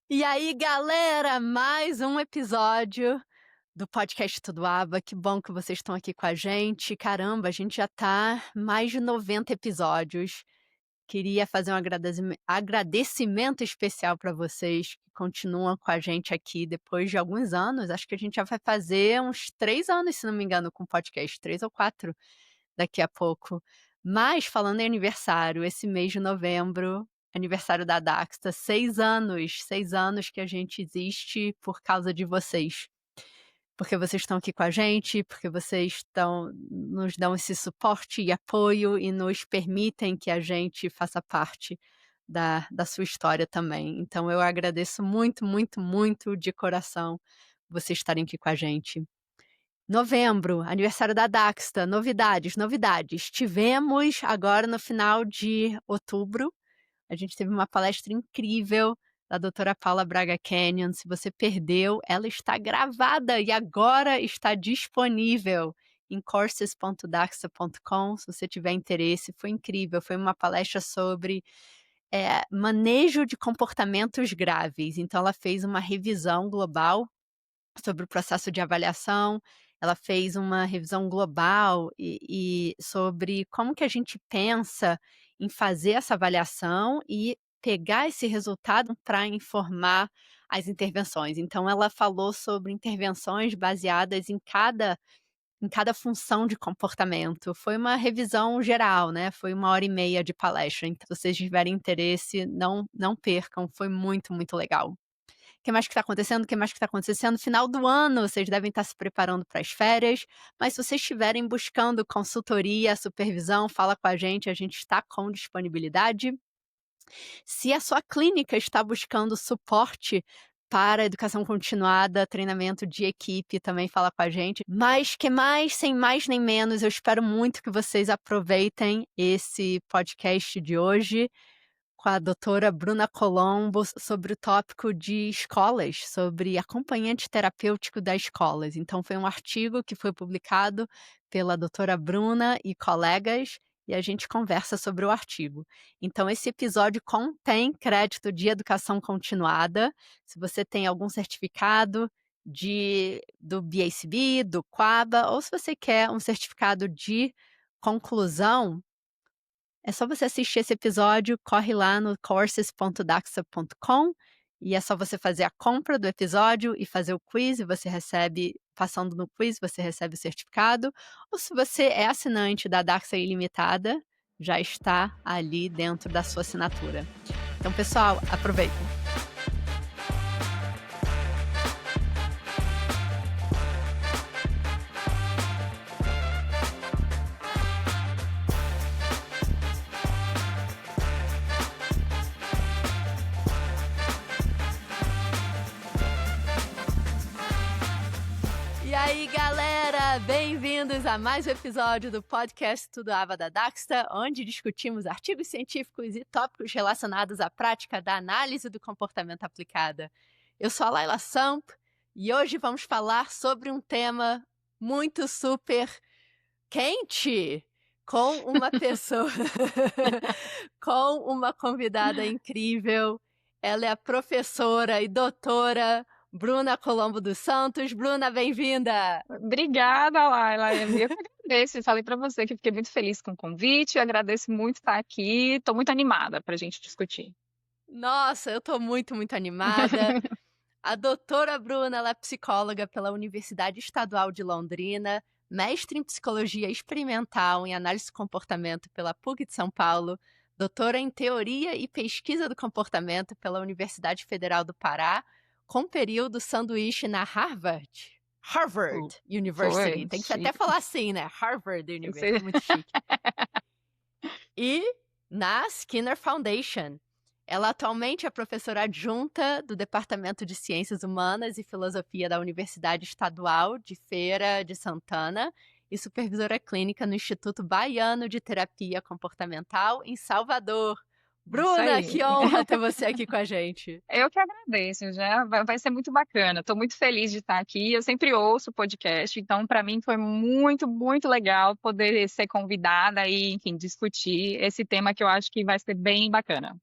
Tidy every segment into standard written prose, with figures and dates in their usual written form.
E aí, galera, mais um episódio do podcast Tudo Aba. Que bom que vocês estão aqui com a gente. Caramba, a gente já tá mais de 90 episódios. Queria fazer um agradecimento especial para vocês que continuam com a gente aqui depois de alguns anos. Acho que a gente já vai fazer uns 3 anos, se não me engano, com o podcast, 3 ou 4 daqui a pouco. Mas falando em aniversário, esse mês de novembro, aniversário da Daxta, 6 anos que a gente existe por causa de vocês. Porque vocês estão aqui com a gente, porque vocês nos dão esse suporte e apoio e nos permitem que a gente faça parte da sua história também. Então eu agradeço muito, muito, muito de coração vocês estarem aqui com a gente. Novembro, aniversário da Daxta, novidades. Tivemos agora no final de outubro, a gente teve uma palestra incrível da doutora Paula Braga Canyon. Se você perdeu, ela está gravada e agora está disponível em courses.daxta.com, se você tiver interesse. Foi incrível, foi uma palestra sobre manejo de comportamentos graves. Então ela fez uma revisão global sobre o processo de avaliação, ela fez uma revisão global e sobre como que a gente pensa em fazer essa avaliação e pegar esse resultado para informar as intervenções. Então ela falou sobre intervenções baseadas em cada função de comportamento. Foi uma revisão geral, né, foi 1h30 de palestra, então se vocês tiverem interesse, não percam, foi muito, muito legal. Que mais que está acontecendo? Que mais que está acontecendo? Final do ano, vocês devem estar se preparando para as férias, mas se vocês estiverem buscando consultoria, supervisão, fala com a gente está com disponibilidade. Se a sua clínica está buscando suporte para educação continuada, treinamento de equipe, também fala com a gente. Mas que mais, sem mais nem menos, eu espero muito que vocês aproveitem esse podcast de hoje com a doutora Bruna Colombo sobre o tópico de escolas, sobre acompanhante terapêutico das escolas. Então foi um artigo que foi publicado pela doutora Bruna e colegas, e a gente conversa sobre o artigo. Então esse episódio contém crédito de educação continuada. Se você tem algum certificado do BACB, do QABA, ou se você quer um certificado de conclusão, é só você assistir esse episódio, corre lá no courses.daxa.com e é só você fazer a compra do episódio e fazer o quiz, e você recebe, passando no quiz, você recebe o certificado. Ou se você é assinante da Daxa Ilimitada, já está ali dentro da sua assinatura. Então, pessoal, aproveitem. E aí, galera, bem-vindos a mais um episódio do podcast Tudo Aba da Daxta, onde discutimos artigos científicos e tópicos relacionados à prática da análise do comportamento aplicada. Eu sou a Laila Samp e hoje vamos falar sobre um tema muito super quente, com uma pessoa, com uma convidada incrível. Ela é a professora e doutora Bruna Colombo dos Santos. Bruna, bem-vinda! Obrigada, Laila. Eu que agradeço. Falei para você que fiquei muito feliz com o convite. Eu agradeço muito estar aqui. Estou muito animada para a gente discutir. Nossa, eu estou muito, muito animada. A doutora Bruna, ela é psicóloga pela Universidade Estadual de Londrina, mestre em psicologia experimental em análise do comportamento pela PUC de São Paulo, doutora em teoria e pesquisa do comportamento pela Universidade Federal do Pará, com período sanduíche na Harvard University. Foi Tem que até chique. falar assim, né? Harvard University, Você- muito chique. E na Skinner Foundation. Ela atualmente é professora adjunta do Departamento de Ciências Humanas e Filosofia da Universidade Estadual de Feira de Santana e supervisora clínica no Instituto Baiano de Terapia Comportamental, em Salvador. Isso Bruna, aí. que honra ter você aqui com a gente. Eu que agradeço, já vai ser muito bacana. Estou muito feliz de estar aqui. Eu sempre ouço o podcast, então para mim foi muito, muito legal poder ser convidada e, enfim, discutir esse tema que eu acho que vai ser bem bacana.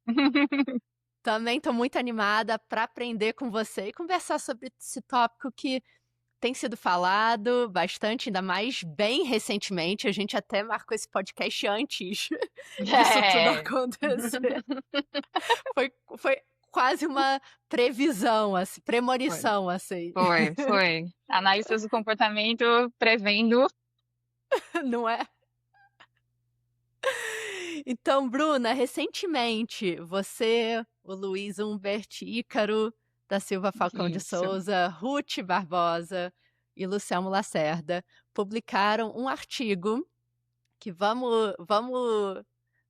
Também estou muito animada para aprender com você e conversar sobre esse tópico que tem sido falado bastante, ainda mais bem recentemente. A gente até marcou esse podcast antes disso tudo É. acontecer. Foi quase uma previsão, assim, Foi, premonição, assim, foi. Analistas do comportamento prevendo. não é? Então, Bruna, recentemente você, o Luiz Humbert Ícaro da Silva Falcão de Isso. Souza, Ruth Barbosa e Luciano Lacerda publicaram um artigo que vamos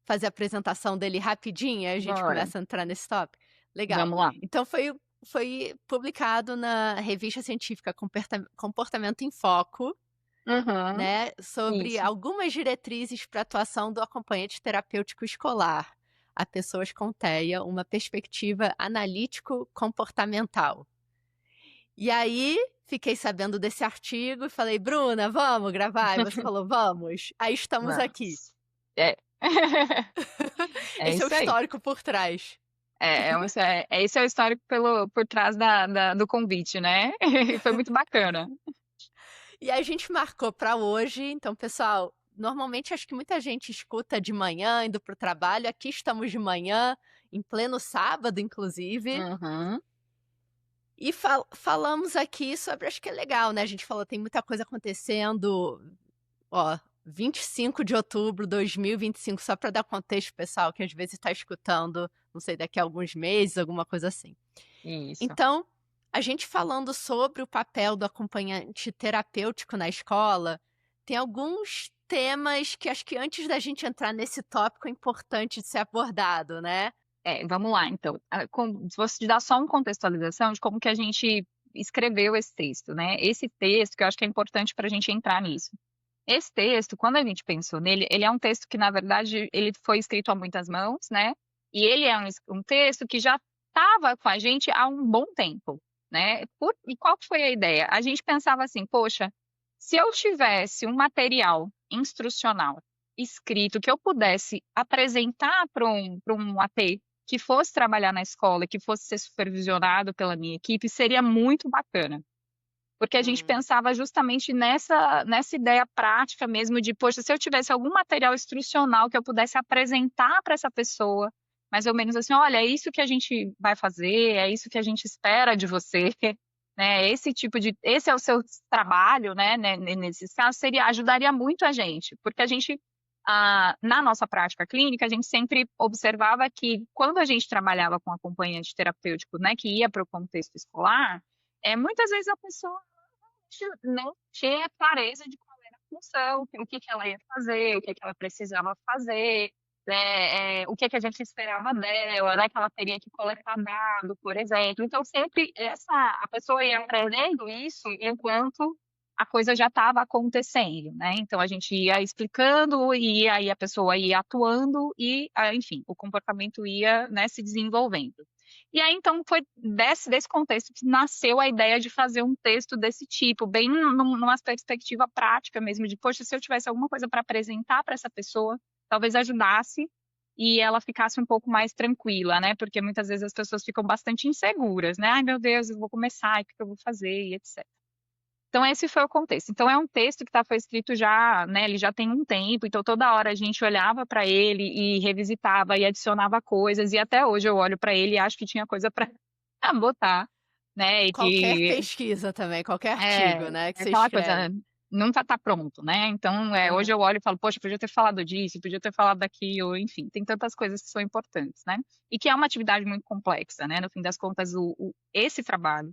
fazer a apresentação dele rapidinho, aí a gente Bora. começa a entrar nesse tópico? Legal. Vamos lá. Então foi publicado na revista científica Comportamento em Foco, Uhum. né, sobre Isso. algumas diretrizes para atuação do acompanhante terapêutico escolar a pessoas com TEA, uma perspectiva analítico-comportamental. E aí, fiquei sabendo desse artigo e falei, Bruna, vamos gravar? E você falou, vamos. Aí estamos aqui. Vamos. É. É Esse é o isso aí. histórico por trás. Esse é o histórico por trás do convite, né? Foi muito bacana. E a gente marcou para hoje. Então, pessoal, normalmente acho que muita gente escuta de manhã, indo para o trabalho. Aqui estamos de manhã, em pleno sábado, inclusive. Uhum. E falamos aqui sobre, acho que é legal, né? A gente falou, tem muita coisa acontecendo. Ó, 25 de outubro de 2025, só para dar contexto, pessoal, que às vezes está escutando, não sei, daqui a alguns meses, alguma coisa assim. Isso. Então, a gente falando sobre o papel do acompanhante terapêutico na escola, tem alguns temas que acho que antes da gente entrar nesse tópico é importante de ser abordado, né? Vamos lá, então. Vou te dar só uma contextualização de como que a gente escreveu esse texto, né? Esse texto, que eu acho que é importante para a gente entrar nisso. Esse texto, quando a gente pensou nele, ele é um texto que, na verdade, ele foi escrito a muitas mãos, né? E ele é um texto que já estava com a gente há um bom tempo, né? E qual que foi a ideia? A gente pensava assim, poxa, se eu tivesse um material instrucional escrito que eu pudesse apresentar para um AT que fosse trabalhar na escola, que fosse ser supervisionado pela minha equipe, seria muito bacana. Porque a gente pensava justamente nessa ideia prática mesmo de, poxa, se eu tivesse algum material instrucional que eu pudesse apresentar para essa pessoa, mais ou menos assim, olha, é isso que a gente vai fazer, é isso que a gente espera de você, né? Esse é o seu trabalho, né? Nesses casos, ajudaria muito a gente, porque a gente, na nossa prática clínica, a gente sempre observava que quando a gente trabalhava com acompanhante terapêutico, né, que ia para o contexto escolar, muitas vezes a pessoa não tinha clareza de qual era a função, o que ela ia fazer, o que ela precisava fazer, né, o que a gente esperava dela, né, que ela teria que coletar dado, por exemplo. Então, sempre a pessoa ia aprendendo isso enquanto a coisa já estava acontecendo, né? Então, a gente ia explicando e aí a pessoa ia atuando e, enfim, o comportamento ia, né, se desenvolvendo. E aí, então, foi desse contexto que nasceu a ideia de fazer um texto desse tipo, bem numa perspectiva prática mesmo, de, poxa, se eu tivesse alguma coisa para apresentar para essa pessoa, talvez ajudasse e ela ficasse um pouco mais tranquila, né? Porque muitas vezes as pessoas ficam bastante inseguras, né? Ai, meu Deus, eu vou começar, o que eu vou fazer, e etc. Então, esse foi o contexto. Então, é um texto que foi escrito já, né? Ele já tem um tempo, então toda hora a gente olhava para ele e revisitava e adicionava coisas, e até hoje eu olho para ele e acho que tinha coisa para botar, né? E Qualquer que pesquisa também, qualquer artigo, é, né, que é você aquela coisa, escreve. nunca tá pronto, né? Então, hoje Aham. eu olho e falo, poxa, podia ter falado disso, podia ter falado daquilo, enfim, tem tantas coisas que são importantes, né? E que é uma atividade muito complexa, né? No fim das contas, esse trabalho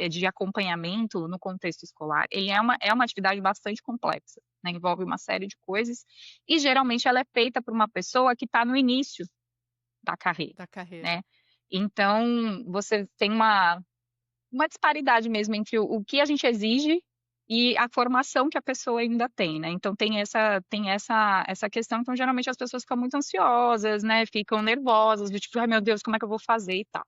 de acompanhamento no contexto escolar, ele é uma atividade bastante complexa, né? Envolve uma série de coisas e geralmente ela é feita por uma pessoa que está no início da carreira, Da carreira. né? Então, você tem uma disparidade mesmo entre o que a gente exige e a formação que a pessoa ainda tem, né? Então tem essa questão, então geralmente as pessoas ficam muito ansiosas, né? Ficam nervosas, do tipo, ai meu Deus, como é que eu vou fazer e tal.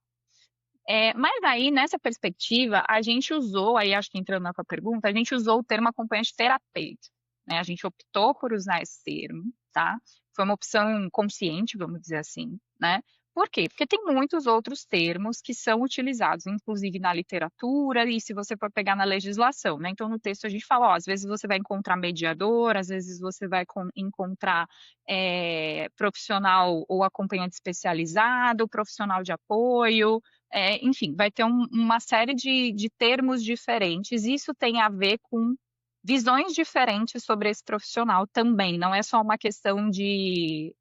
Mas aí, nessa perspectiva, a gente usou, aí acho que entrando na tua pergunta, a gente usou o termo acompanhante terapêutico, né? A gente optou por usar esse termo, tá? Foi uma opção consciente, vamos dizer assim, né? Por quê? Porque tem muitos outros termos que são utilizados, inclusive na literatura e se você for pegar na legislação, né. Então no texto a gente fala: ó, às vezes você vai encontrar mediador, às vezes você vai encontrar, profissional ou acompanhante especializado, profissional de apoio, enfim, vai ter uma série de termos diferentes. Isso tem a ver com visões diferentes sobre esse profissional também, não é só uma questão de,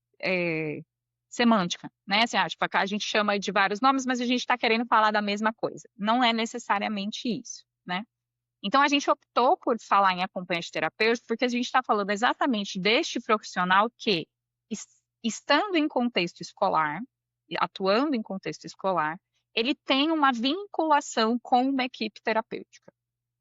semântica, né, assim, tipo, a gente chama de vários nomes, mas a gente está querendo falar da mesma coisa. Não é necessariamente isso, né. Então a gente optou por falar em acompanhante terapêutico, porque a gente está falando exatamente deste profissional que, es estando em contexto escolar, e atuando em contexto escolar, ele tem uma vinculação com uma equipe terapêutica,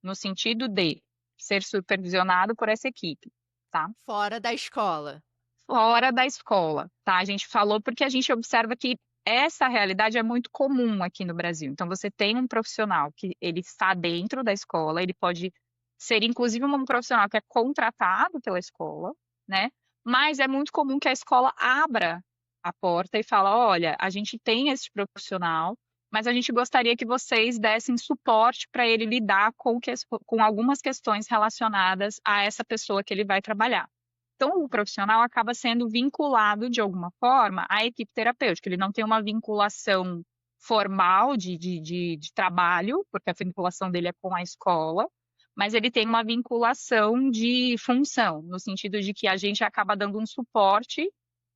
no sentido de ser supervisionado por essa equipe, tá. Fora da escola. Fora da escola, tá, a gente falou porque a gente observa que essa realidade é muito comum aqui no Brasil. Então você tem um profissional que ele está dentro da escola, ele pode ser inclusive um profissional que é contratado pela escola, né, mas é muito comum que a escola abra a porta e fala: "Olha, a gente tem esse profissional, mas a gente gostaria que vocês dessem suporte para ele lidar com algumas questões relacionadas a essa pessoa que ele vai trabalhar". Então, o profissional acaba sendo vinculado, de alguma forma, à equipe terapêutica. Ele não tem uma vinculação formal de trabalho, porque a vinculação dele é com a escola, mas ele tem uma vinculação de função, no sentido de que a gente acaba dando um suporte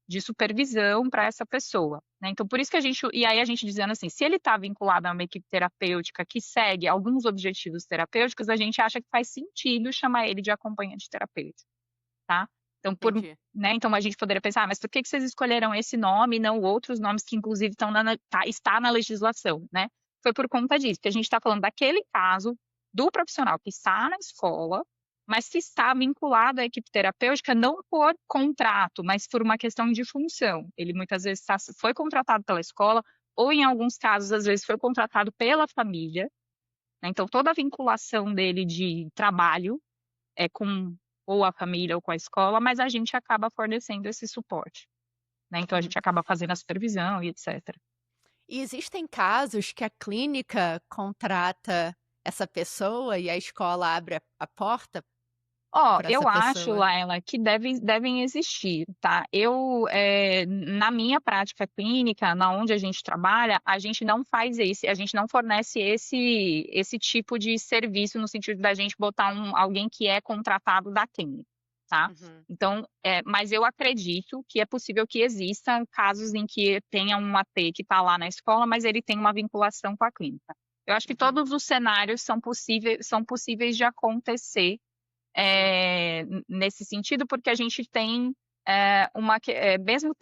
de supervisão para essa pessoa, né. Então por isso que a gente dizendo assim, se ele está vinculado a uma equipe terapêutica que segue alguns objetivos terapêuticos, a gente acha que faz sentido chamar ele de acompanhante terapêutico, tá. Então Entendi. né, então a gente poderia pensar: "Ah, mas por que vocês escolheram esse nome e não outros nomes que inclusive estão está na legislação, né?". Foi por conta disso, que a gente está falando daquele caso do profissional que está na escola, mas que está vinculado à equipe terapêutica não por contrato, mas por uma questão de função. Ele muitas vezes foi contratado pela escola ou em alguns casos, às vezes, foi contratado pela família, né, então toda a vinculação dele de trabalho é com ou a família ou com a escola, mas a gente acaba fornecendo esse suporte, né, então a Uhum. gente acaba fazendo a supervisão e etcétera. E existem casos que a clínica contrata essa pessoa e a escola abre a porta Ó, para essa eu acho, pessoa? Laila, que devem existir, tá. Eu, na minha prática clínica, na onde a gente trabalha, a gente não fornece esse tipo de serviço, no sentido da gente botar alguém que é contratado da clínica, tá. Uhum. Então, mas eu acredito que é possível que exista casos em que tenha um AT que está lá na escola, mas ele tem uma vinculação com a clínica. Eu acho que Uhum. todos os cenários são possíveis de acontecer Sim. nesse sentido, porque a gente tem, mesmo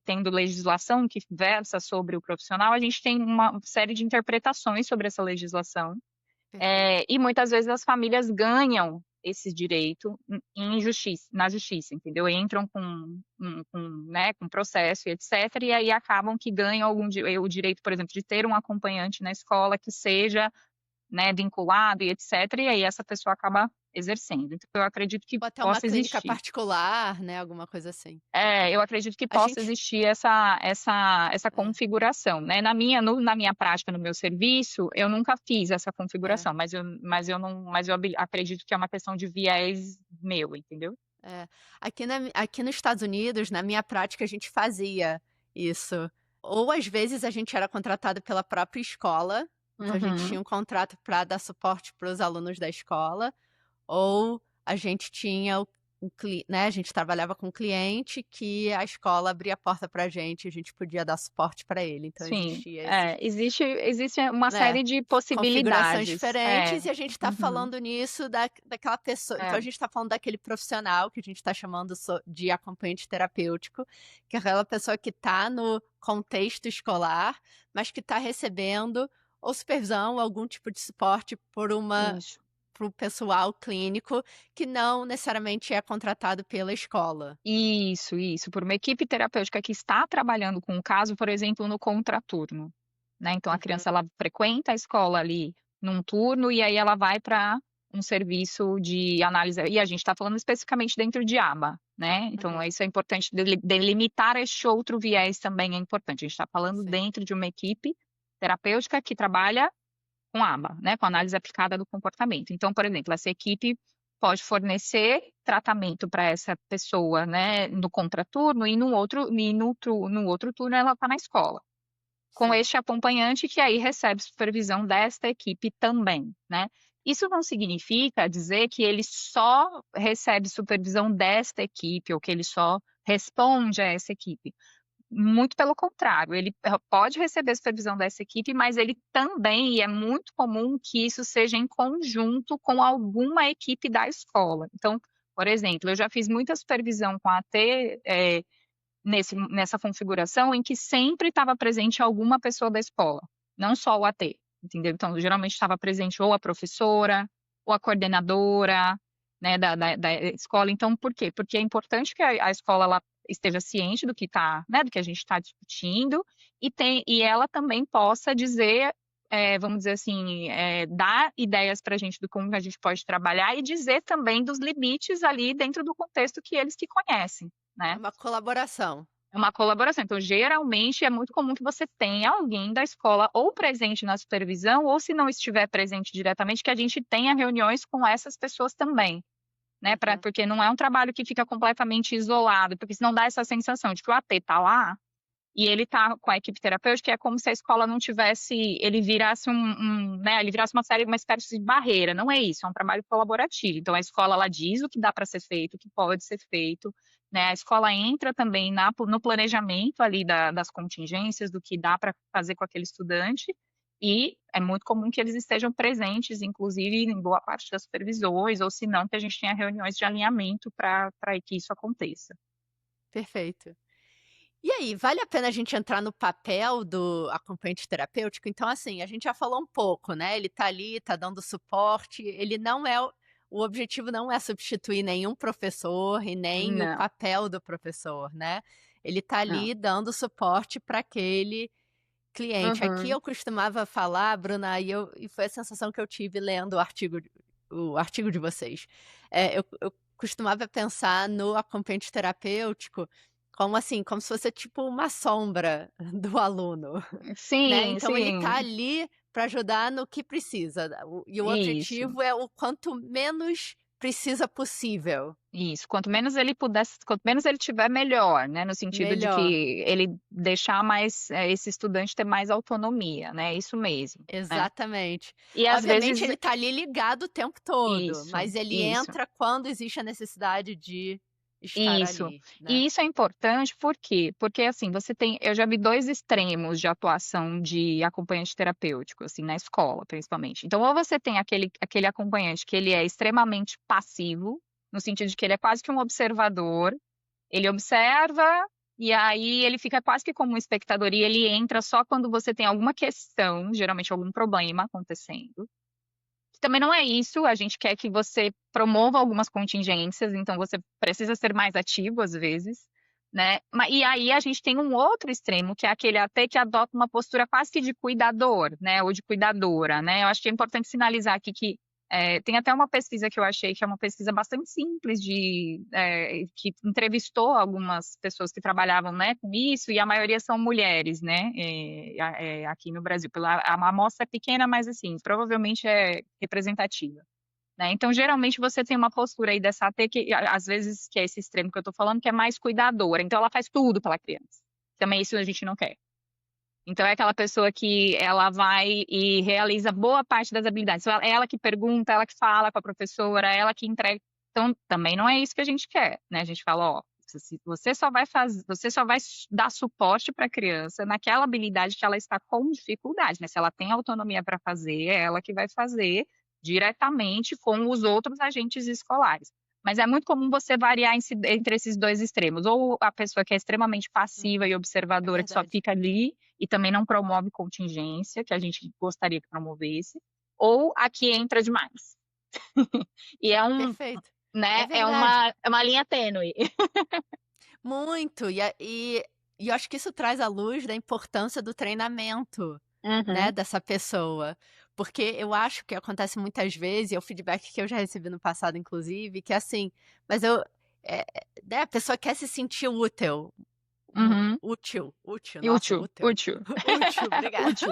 tendo legislação que versa sobre o profissional, a gente tem uma série de interpretações sobre essa legislação, Perfeito. e muitas vezes as famílias ganham esse direito na justiça, entendeu? Entram né, com processo e etcétera, e aí acabam que ganham o direito, por exemplo, de ter um acompanhante na escola que seja, né, vinculado e etcétera, e aí essa pessoa acaba exercendo. Então eu acredito que Ou até uma possa clínica existir. particular, né, alguma coisa assim. Eu acredito que A possa gente existir essa é, configuração, né. Na minha prática, no meu serviço, eu nunca fiz essa é, configuração, mas eu não mas eu acredito que é uma questão de viés meu, entendeu? é. Aqui nos Estados Unidos, na minha prática, a gente fazia isso. Ou às vezes a gente era contratado pela própria escola, então a gente Uhum. tinha um contrato para dar suporte para os alunos da escola. Ou a gente tinha né, a gente trabalhava com um cliente que a escola abria a porta pra gente, a gente podia dar suporte para ele, então Sim, existia esses, existe uma né, série de configurações possibilidades. diferentes e a gente tá Uhum. falando nisso daquela pessoa, então É. a gente tá falando daquele profissional que a gente tá chamando de acompanhante terapêutico, que é aquela pessoa que tá no contexto escolar, mas que tá recebendo ou supervisão, ou algum tipo de suporte Isso. para o pessoal clínico que não necessariamente é contratado pela escola. Isso, por uma equipe terapêutica que está trabalhando com o caso, por exemplo, no contraturno, né, então a Uhum, criança ela frequenta a escola ali num turno e aí ela vai para um serviço de análise, e a gente está falando especificamente dentro de aba, né? Então, Uhum. isso é importante, delimitar este outro viés também é importante. A gente está falando Sim. dentro de uma equipe terapêutica que trabalha com aba, né? Com análise aplicada do comportamento. Então, por exemplo, essa equipe pode fornecer tratamento para essa pessoa, né, no contraturno e no outro turno ela está na escola com Sim. este acompanhante que aí recebe supervisão desta equipe também, né? Isso não significa dizer que ele só recebe supervisão desta equipe ou que ele só responde a essa equipe. Muito pelo contrário, ele pode receber supervisão dessa equipe, mas ele também, e é muito comum que isso seja em conjunto com alguma equipe da escola. Então, por exemplo, eu já fiz muita supervisão com a AT, nessa configuração em que sempre estava presente alguma pessoa da escola, não só o AT, entendeu? Então, geralmente estava presente ou a professora, ou a coordenadora, né, da escola. Então, por quê? Porque é importante que a escola ela esteja ciente do que tá, né, do que a gente está discutindo e ela também possa dizer, vamos dizer assim, dar ideias para a gente do como a gente pode trabalhar e dizer também dos limites ali dentro do contexto que eles que conhecem, É né? uma colaboração. É uma colaboração. Então, geralmente, é muito comum que você tenha alguém da escola ou presente na supervisão, ou se não estiver presente diretamente, que a gente tenha reuniões com essas pessoas também, né? Uhum. Porque não é um trabalho que fica completamente isolado, porque senão dá essa sensação de que o AT está lá e ele está com a equipe terapêutica, é como se a escola não tivesse, ele virasse né, ele virasse uma espécie de barreira. Não é isso, é um trabalho colaborativo. Então a escola ela diz o que dá para ser feito, o que pode ser feito, né? A escola entra também no planejamento ali das contingências, do que dá para fazer com aquele estudante. E é muito comum que eles estejam presentes, inclusive em boa parte das supervisões, ou se não, que a gente tenha reuniões de alinhamento para que isso aconteça. Perfeito. E aí, vale a pena a gente entrar no papel do acompanhante terapêutico? Então, assim, a gente já falou um pouco, né? Ele tá ali, tá dando suporte, ele não é o objetivo não é substituir nenhum professor e nem o Não, papel do professor, né? Ele tá não. ali dando suporte para aquele cliente. Aqui Uhum. eu costumava falar, Bruna, e foi a sensação que eu tive lendo o artigo de vocês. Eu costumava pensar no acompanhante terapêutico como assim, como se fosse tipo uma sombra do aluno, né. Sim, Então ele tá sim. ali para ajudar no que precisa, e o Isso, objetivo é o quanto menos precisa possível. isso. Quanto menos ele tiver, melhor, né, no sentido de Melhor. que ele deixar mais, esse estudante ter mais autonomia, né, isso mesmo, né. Exatamente. E às Obviamente vezes ele tá ali ligado o tempo todo, isso, mas ele isso. entra quando existe a necessidade de estar Isso. ali, né. E isso é importante, por quê? Porque, assim, eu já vi 2 extremos de atuação de acompanhante terapêutico, assim, na escola, principalmente. Então, ou você tem aquele acompanhante que ele é extremamente passivo, no sentido de que ele é quase que um observador, ele observa, e aí ele fica quase que como um espectador, e ele entra só quando você tem alguma questão, geralmente algum problema acontecendo. Também não é isso, a gente quer que você promova algumas contingências, então você precisa ser mais ativo às vezes, né. E aí a gente tem um outro extremo, que é aquele até que adota uma postura quase que de cuidador, né, ou de cuidadora, né. Eu acho que é importante sinalizar aqui que tem até uma pesquisa que eu achei que é uma pesquisa bastante simples que entrevistou algumas pessoas que trabalhavam, né, com isso, e a maioria são mulheres, né, aqui no Brasil. A amostra é pequena, mas assim, provavelmente é representativa, né. Então, geralmente, você tem uma postura aí dessa AT que, às vezes, que é esse extremo que eu estou falando, que é mais cuidadora, então ela faz tudo pela criança. Também isso a gente não quer. Então é aquela pessoa que ela vai e realiza boa parte das habilidades. Então é ela que pergunta, ela que fala com a professora, ela que entrega. Então também não é isso que a gente quer, né? A gente fala, ó, você só vai dar suporte para a criança naquela habilidade que ela está com dificuldade, né? Se ela tem autonomia para fazer, é ela que vai fazer diretamente com os outros agentes escolares. Mas é muito comum você variar entre esses dois extremos, ou a pessoa que é extremamente passiva Uhum. e É observadora, que só verdade. fica ali e também não promove contingência, que a gente gostaria que promovesse, ou a que entra demais. E Perfeito. É né, verdade. é uma linha tênue. Muito. E eu acho que isso traz à luz da importância do treinamento, né, Uhum. dessa pessoa. Porque eu acho que acontece muitas vezes, e é o feedback que eu já recebi no passado inclusive, que é assim, mas né, a pessoa quer se sentir útil, Uhum. útil, E nossa, útil, útil. útil. Útil, obrigada. Útil.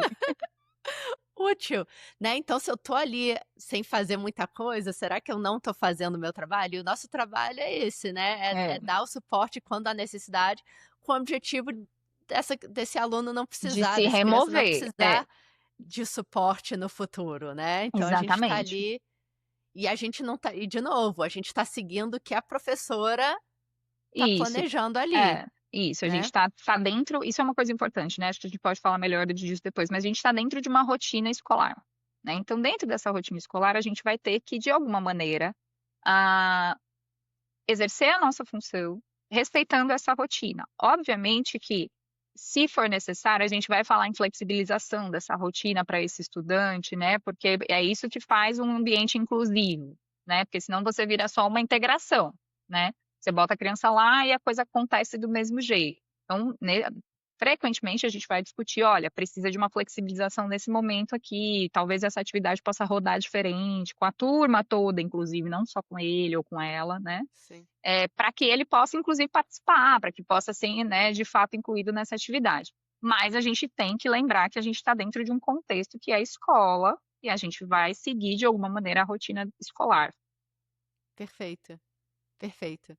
Útil, né, então se eu tô ali sem fazer muita coisa, será que eu não tô fazendo o meu trabalho? E o nosso trabalho é esse, né, é É, dar o suporte quando há necessidade, com o objetivo desse aluno não de precisar, se dessa criança não remover. É, precisar de suporte no futuro, né, então a gente tá exatamente. ali, e a gente não tá, e de novo, a gente tá seguindo o que a professora tá Isso. planejando ali, É, isso, a gente né. tá dentro, isso é uma coisa importante, né, acho que a gente pode falar melhor disso depois, mas a gente tá dentro de uma rotina escolar, né, então dentro dessa rotina escolar a gente vai ter que, de alguma maneira, ah, exercer a nossa função, respeitando essa rotina. Obviamente que, se for necessário, a gente vai falar em flexibilização dessa rotina para esse estudante, né, porque é isso que faz um ambiente inclusivo, né, porque senão você vira só uma integração, né. Você bota a criança lá e a coisa acontece do mesmo jeito. Então, frequentemente a gente vai discutir: "Olha, precisa de uma flexibilização nesse momento aqui, talvez essa atividade possa rodar diferente, com a turma toda inclusive, não só com ele ou com ela, né, Sim. para que ele possa inclusive participar, para que possa ser, né, de fato incluído nessa atividade. Mas a gente tem que lembrar que a gente está dentro de um contexto que é a escola, e a gente vai seguir de alguma maneira a rotina escolar. Perfeito, perfeito.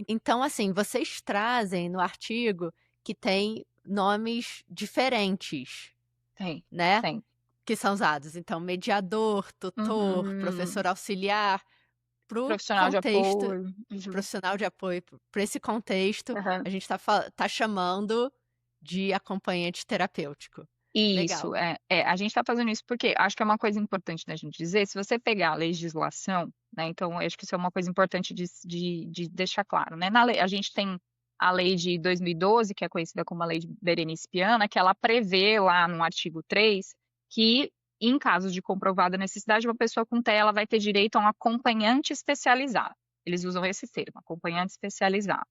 Então, assim, vocês trazem no artigo que tem nomes diferentes, Tem, né, tem. que são usados. Então, mediador, tutor, Uhum. professor auxiliar, para o Profissional de contexto apoio. Uhum. profissional de apoio, para esse contexto, Aham. a gente tá chamando de acompanhante terapêutico. Isso, Legal. a gente está fazendo isso porque acho que é uma coisa importante da gente dizer, se você pegar a legislação, né, então eu acho que isso é uma coisa importante de deixar claro, né, na lei a gente tem a lei de 2012, que é conhecida como a lei de Berenice Piana, que ela prevê lá no artigo 3 que, em casos de comprovada necessidade, uma pessoa com TEA ela vai ter direito a um acompanhante especializado. Eles usam esse termo, acompanhante especializado.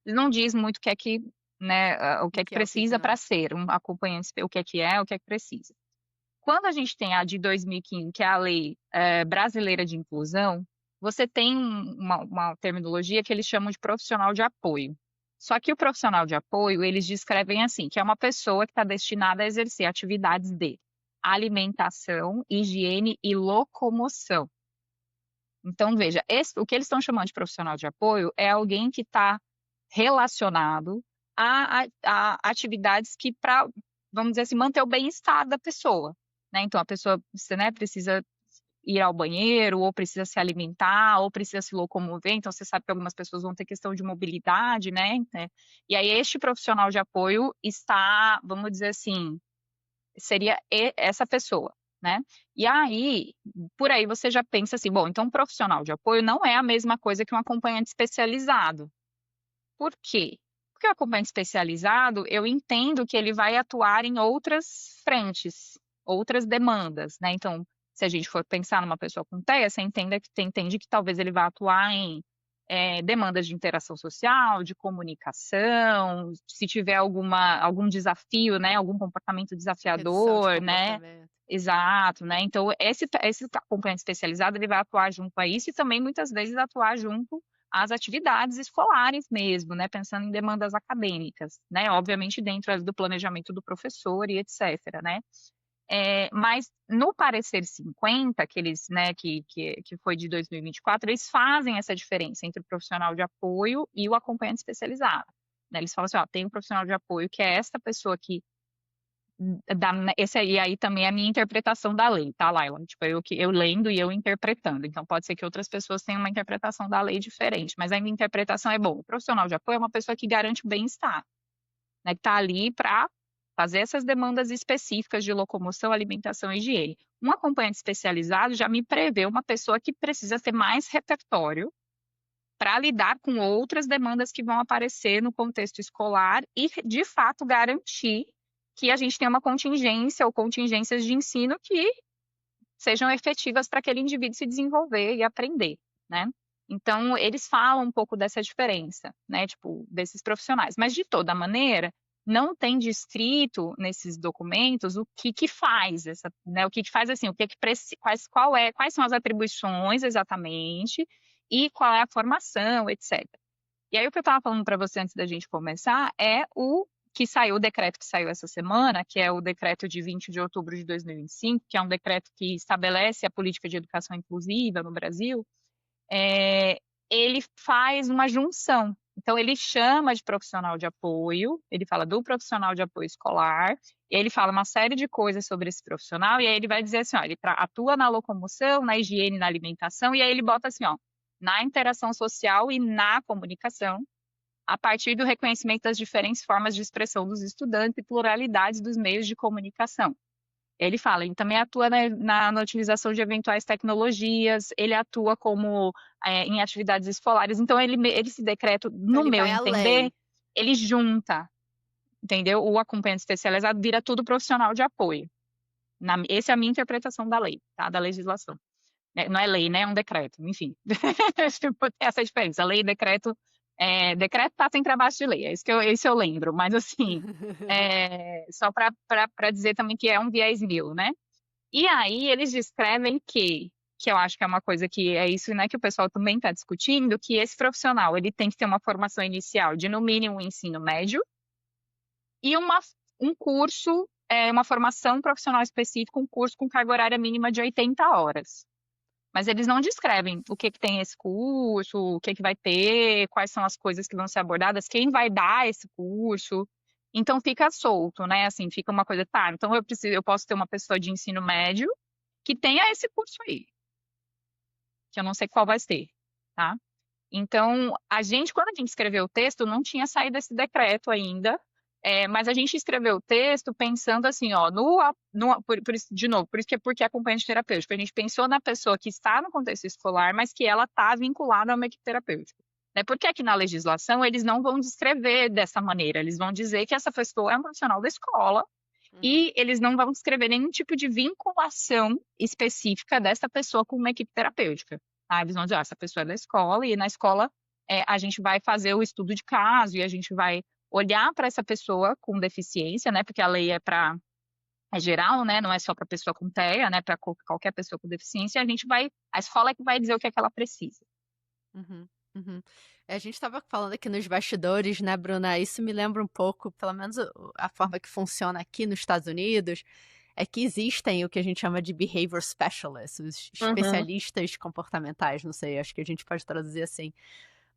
Ele não diz muito o que é que, né, o que é que O que que precisa para não. ser um acompanhante, o que é que precisa. Quando a gente tem a de 2015, que é a Lei, Brasileira de Inclusão, você tem uma terminologia que eles chamam de profissional de apoio. Só que o profissional de apoio, eles descrevem assim, que é uma pessoa que está destinada a exercer atividades de alimentação, higiene e locomoção. Então, veja, o que eles estão chamando de profissional de apoio é alguém que está relacionado a atividades que para, vamos dizer assim, manter o bem-estar da pessoa, né. Então a pessoa, você, né, precisa ir ao banheiro, ou precisa se alimentar, ou precisa se locomover, então você sabe que algumas pessoas vão ter questão de mobilidade, né. E aí este profissional de apoio está, vamos dizer assim, seria essa pessoa, né. E aí, por aí você já pensa assim: "Bom, então um profissional de apoio não é a mesma coisa que um acompanhante especializado". Por quê? Porque o acompanhante especializado, eu entendo que ele vai atuar em outras frentes, outras demandas, né. Então, se a gente for pensar numa pessoa com TEA, você entende que talvez ele vá atuar em, demandas de interação social, de comunicação, se tiver algum desafio, né, algum comportamento Redução de desafiador, né. comportamento. Exato, né. Então esse acompanhante especializado, ele vai atuar junto a isso e também muitas vezes atuar junto às atividades escolares mesmo, né, pensando em demandas acadêmicas, né, obviamente dentro ali do planejamento do professor e etcétera, né. Mas no parecer 50 que eles, né, que foi de 2024, eles fazem essa diferença entre o profissional de apoio e o acompanhante especializado, né. Eles falam assim: "Ó, tem um profissional de apoio que é esta pessoa que esse aí também é a minha interpretação da lei, tá, Laila? Tipo, eu lendo e eu interpretando, então pode ser que outras pessoas tenham uma interpretação da lei diferente, mas a minha interpretação é: bom, o profissional de apoio é uma pessoa que garante o bem-estar, né, que tá ali para fazer essas demandas específicas de locomoção, alimentação e higiene. Um acompanhante especializado já me prevê uma pessoa que precisa ter mais repertório para lidar com outras demandas que vão aparecer no contexto escolar e, de fato, garantir que a gente tenha uma contingência ou contingências de ensino que sejam efetivas para aquele indivíduo se desenvolver e aprender, né. Então eles falam um pouco dessa diferença, né, tipo, desses profissionais. Mas, de toda maneira, não tem descrito nesses documentos o que faz essa, né, o que faz assim, o que quais são as atribuições exatamente e qual é a formação, etc. E aí o que eu estava falando para você antes da gente começar é o decreto que saiu essa semana, que é o decreto de 20 de outubro de 2025, que é um decreto que estabelece a política de educação inclusiva no Brasil. Ele faz uma junção. Então, ele chama de profissional de apoio, ele fala do profissional de apoio escolar, e aí ele fala uma série de coisas sobre esse profissional, e aí ele vai dizer assim, ó, ele atua na locomoção, na higiene, na alimentação, e aí ele bota assim, ó, na interação social e na comunicação, a partir do reconhecimento das diferentes formas de expressão dos estudantes e pluralidades dos meios de comunicação. Ele fala, ele também atua na utilização de eventuais tecnologias, ele atua como em atividades escolares. Então, esse decreto, Então no ele meu vai entender, além. ele junta, entendeu? O acompanhante especializado vira tudo profissional de apoio. Essa é a minha interpretação da lei, tá? Da legislação. Não é lei, né? É um decreto. Enfim, tipo, tem essa diferença. Lei e decreto. Decreto está sempre abaixo de lei. Isso eu lembro. Mas, assim, só para dizer também que é um viés meu, né? E aí eles descrevem que eu acho que é uma coisa que é isso, né, que o pessoal também está discutindo, que esse profissional ele tem que ter uma formação inicial de no mínimo um ensino médio e um curso, uma formação profissional específica, um curso com carga horária mínima de 80 horas. Mas eles não descrevem o que tem esse curso, o que vai ter, quais são as coisas que vão ser abordadas, quem vai dar esse curso. Então fica solto, né? Assim, fica uma coisa, tá, então eu posso ter uma pessoa de ensino médio que tenha esse curso aí, que eu não sei qual vai ser, tá? Então, quando a gente escreveu o texto, não tinha saído esse decreto ainda, mas a gente escreveu o texto pensando assim, ó, por isso, de novo, por isso que é porque é acompanhante terapêutico. A gente pensou na pessoa que está no contexto escolar, mas que ela está vinculada a uma equipe terapêutica. Né? Porque aqui na legislação eles não vão descrever dessa maneira, eles vão dizer que essa pessoa é um profissional da escola Uhum. e eles não vão descrever nenhum tipo de vinculação específica dessa pessoa com uma equipe terapêutica. Tá? Eles vão dizer, essa pessoa é da escola, e na escola a gente vai fazer o estudo de caso, e a gente vai olhar para essa pessoa com deficiência, né? Porque a lei é geral, né? Não é só para pessoa com TEA, né? Para qualquer pessoa com deficiência, a escola é que vai dizer o que é que ela precisa. Uhum, uhum. A gente estava falando aqui nos bastidores, né, Bruna? Isso me lembra um pouco, pelo menos a forma que funciona aqui nos Estados Unidos, é que existem o que a gente chama de behavior specialists, os Uhum. especialistas comportamentais, não sei, acho que a gente pode traduzir assim.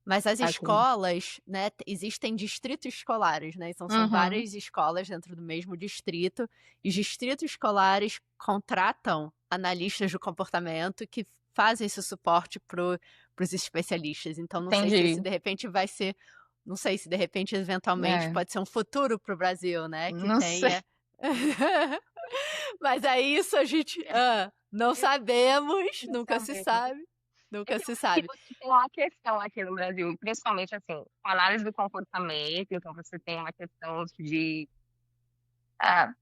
Mas as Assim. escolas, né, existem distritos escolares, né? Então são Uhum. várias escolas dentro do mesmo distrito, e os distritos escolares contratam analistas do comportamento que fazem esse suporte para os especialistas. Então não sei se esse Entendi. de repente vai ser, não sei se de repente eventualmente É, pode ser um futuro para o Brasil, né, que não sei. tenha. Mas é isso, a gente não sabemos, Não nunca se sabemos. sabe, É nunca que eu se acho que sabe. você tem uma questão aqui no Brasil, principalmente assim, com análise do comportamento, então você tem uma questão de. ah,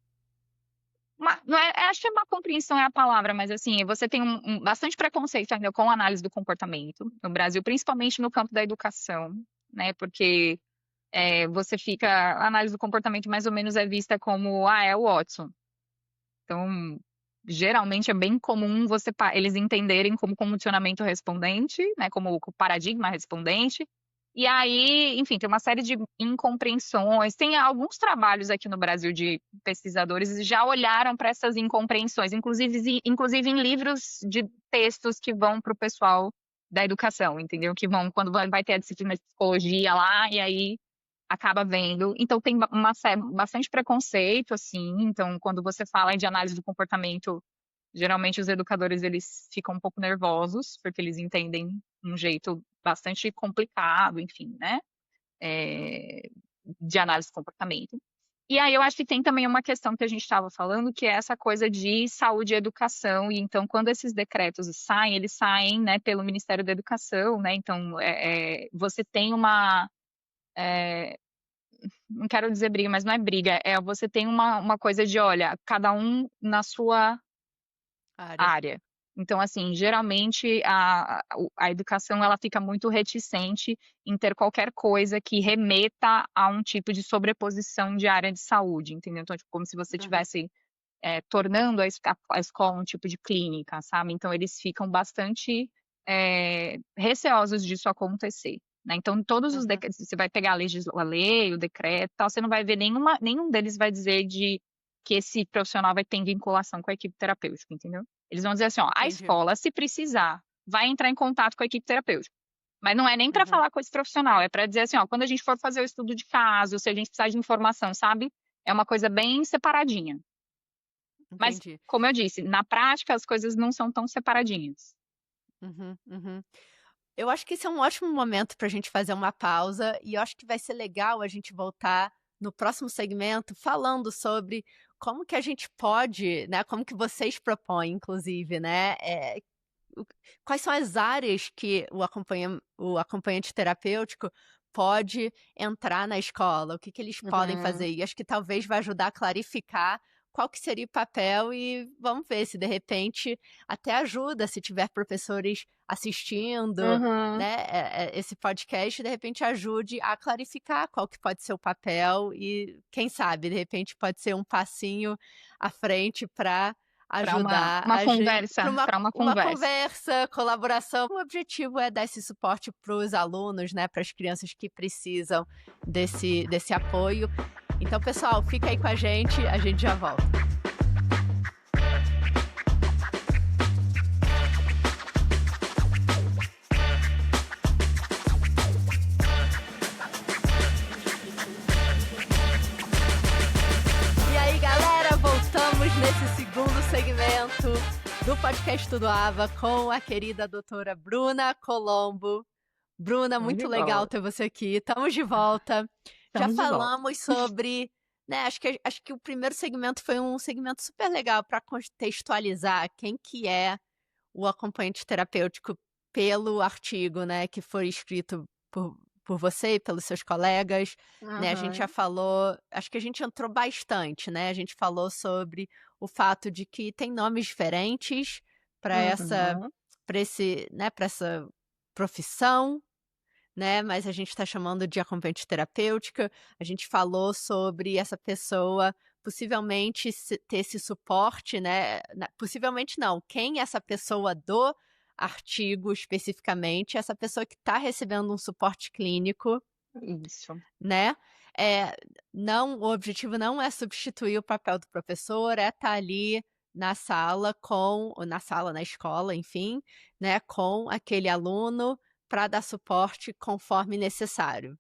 não é, acho que uma compreensão é a palavra, mas assim, você tem bastante preconceito ainda com a análise do comportamento no Brasil, principalmente no campo da educação, né? Porque você fica. A análise do comportamento mais ou menos é vista como, é o Watson. Então, geralmente é bem comum eles entenderem como condicionamento respondente, né, como paradigma respondente. E aí, enfim, tem uma série de incompreensões. Tem alguns trabalhos aqui no Brasil de pesquisadores que já olharam para essas incompreensões, inclusive em livros de textos que vão para o pessoal da educação, entendeu? Que vão, quando vai ter a disciplina de psicologia lá, e aí acaba vendo. Então tem bastante preconceito, assim. Então, quando você fala de análise do comportamento, geralmente os educadores eles ficam um pouco nervosos, porque eles entendem um jeito bastante complicado, enfim, né? É, de análise do comportamento. E aí eu acho que tem também uma questão que a gente estava falando, que é essa coisa de saúde e educação. E então, quando esses decretos saem, eles saem, né, pelo Ministério da Educação, né? Então, você tem não quero dizer briga, mas não é briga, você tem uma coisa de, olha, cada um na sua Área. área. Então, assim, geralmente a educação ela fica muito reticente em ter qualquer coisa que remeta a um tipo de sobreposição de área de saúde, entendeu? Então, tipo, como se você Uhum, tivesse tornando a escola um tipo de clínica, sabe? Então, eles ficam bastante receosos disso acontecer. Né? Então, todos os uhum. decretos, você vai pegar a lei, o decreto, tal, você não vai ver nenhum deles vai dizer que esse profissional vai ter vinculação com a equipe terapêutica, entendeu? Eles vão dizer assim, ó, a Entendi. escola, se precisar, vai entrar em contato com a equipe terapêutica. Mas não é nem para Uhum, falar com esse profissional, é para dizer assim, ó, quando a gente for fazer o estudo de caso, se a gente precisar de informação, sabe? É uma coisa bem separadinha. Mas, entendi. como eu disse, na prática as coisas não são tão separadinhas. Uhum, uhum. Eu acho que esse é um ótimo momento para a gente fazer uma pausa e eu acho que vai ser legal a gente voltar no próximo segmento falando sobre como que a gente pode, né, como que vocês propõem inclusive, né, o quais são as áreas que o acompanhante terapêutico pode entrar na escola, o que que eles podem Uhum, fazer, e acho que talvez vai ajudar a clarificar qual que seria o papel e vamos ver se de repente até ajuda, se tiver professores assistindo, uhum. né, esse podcast, de repente ajude a clarificar qual que pode ser o papel e quem sabe, de repente pode ser um passinho à frente para Para ajudar uma a gente para conversa, para uma uma conversa. conversa, colaboração. O objetivo é dar esse suporte para os alunos, né, para as crianças que precisam desse apoio. Então, pessoal, fica aí com a gente já volta. E aí, galera, voltamos nesse segundo segmento do podcast Tudo Ava com a querida doutora Bruna Colombo. Bruna, Estamos de muito legal volta. ter você aqui. Estamos de volta. Já Estamos de volta. falamos sobre, né, acho que o primeiro segmento foi um segmento super legal para contextualizar quem que é o acompanhante terapêutico pelo artigo, né, que foi escrito por você e pelos seus colegas, né? A gente já Uhum, falou, acho que a gente entrou bastante, né? A gente falou sobre o fato de que tem nomes diferentes para uhum. para essa profissão, né, mas a gente está chamando de acompanhante terapêutica. A gente falou sobre essa pessoa possivelmente ter esse suporte, né, possivelmente não, quem é essa pessoa do artigo especificamente, essa pessoa que está recebendo um suporte clínico, Isso. né, é não, o objetivo não é substituir o papel do professor, é estar ali na sala ou na sala, na escola, enfim, né, com aquele aluno para dar suporte conforme necessário.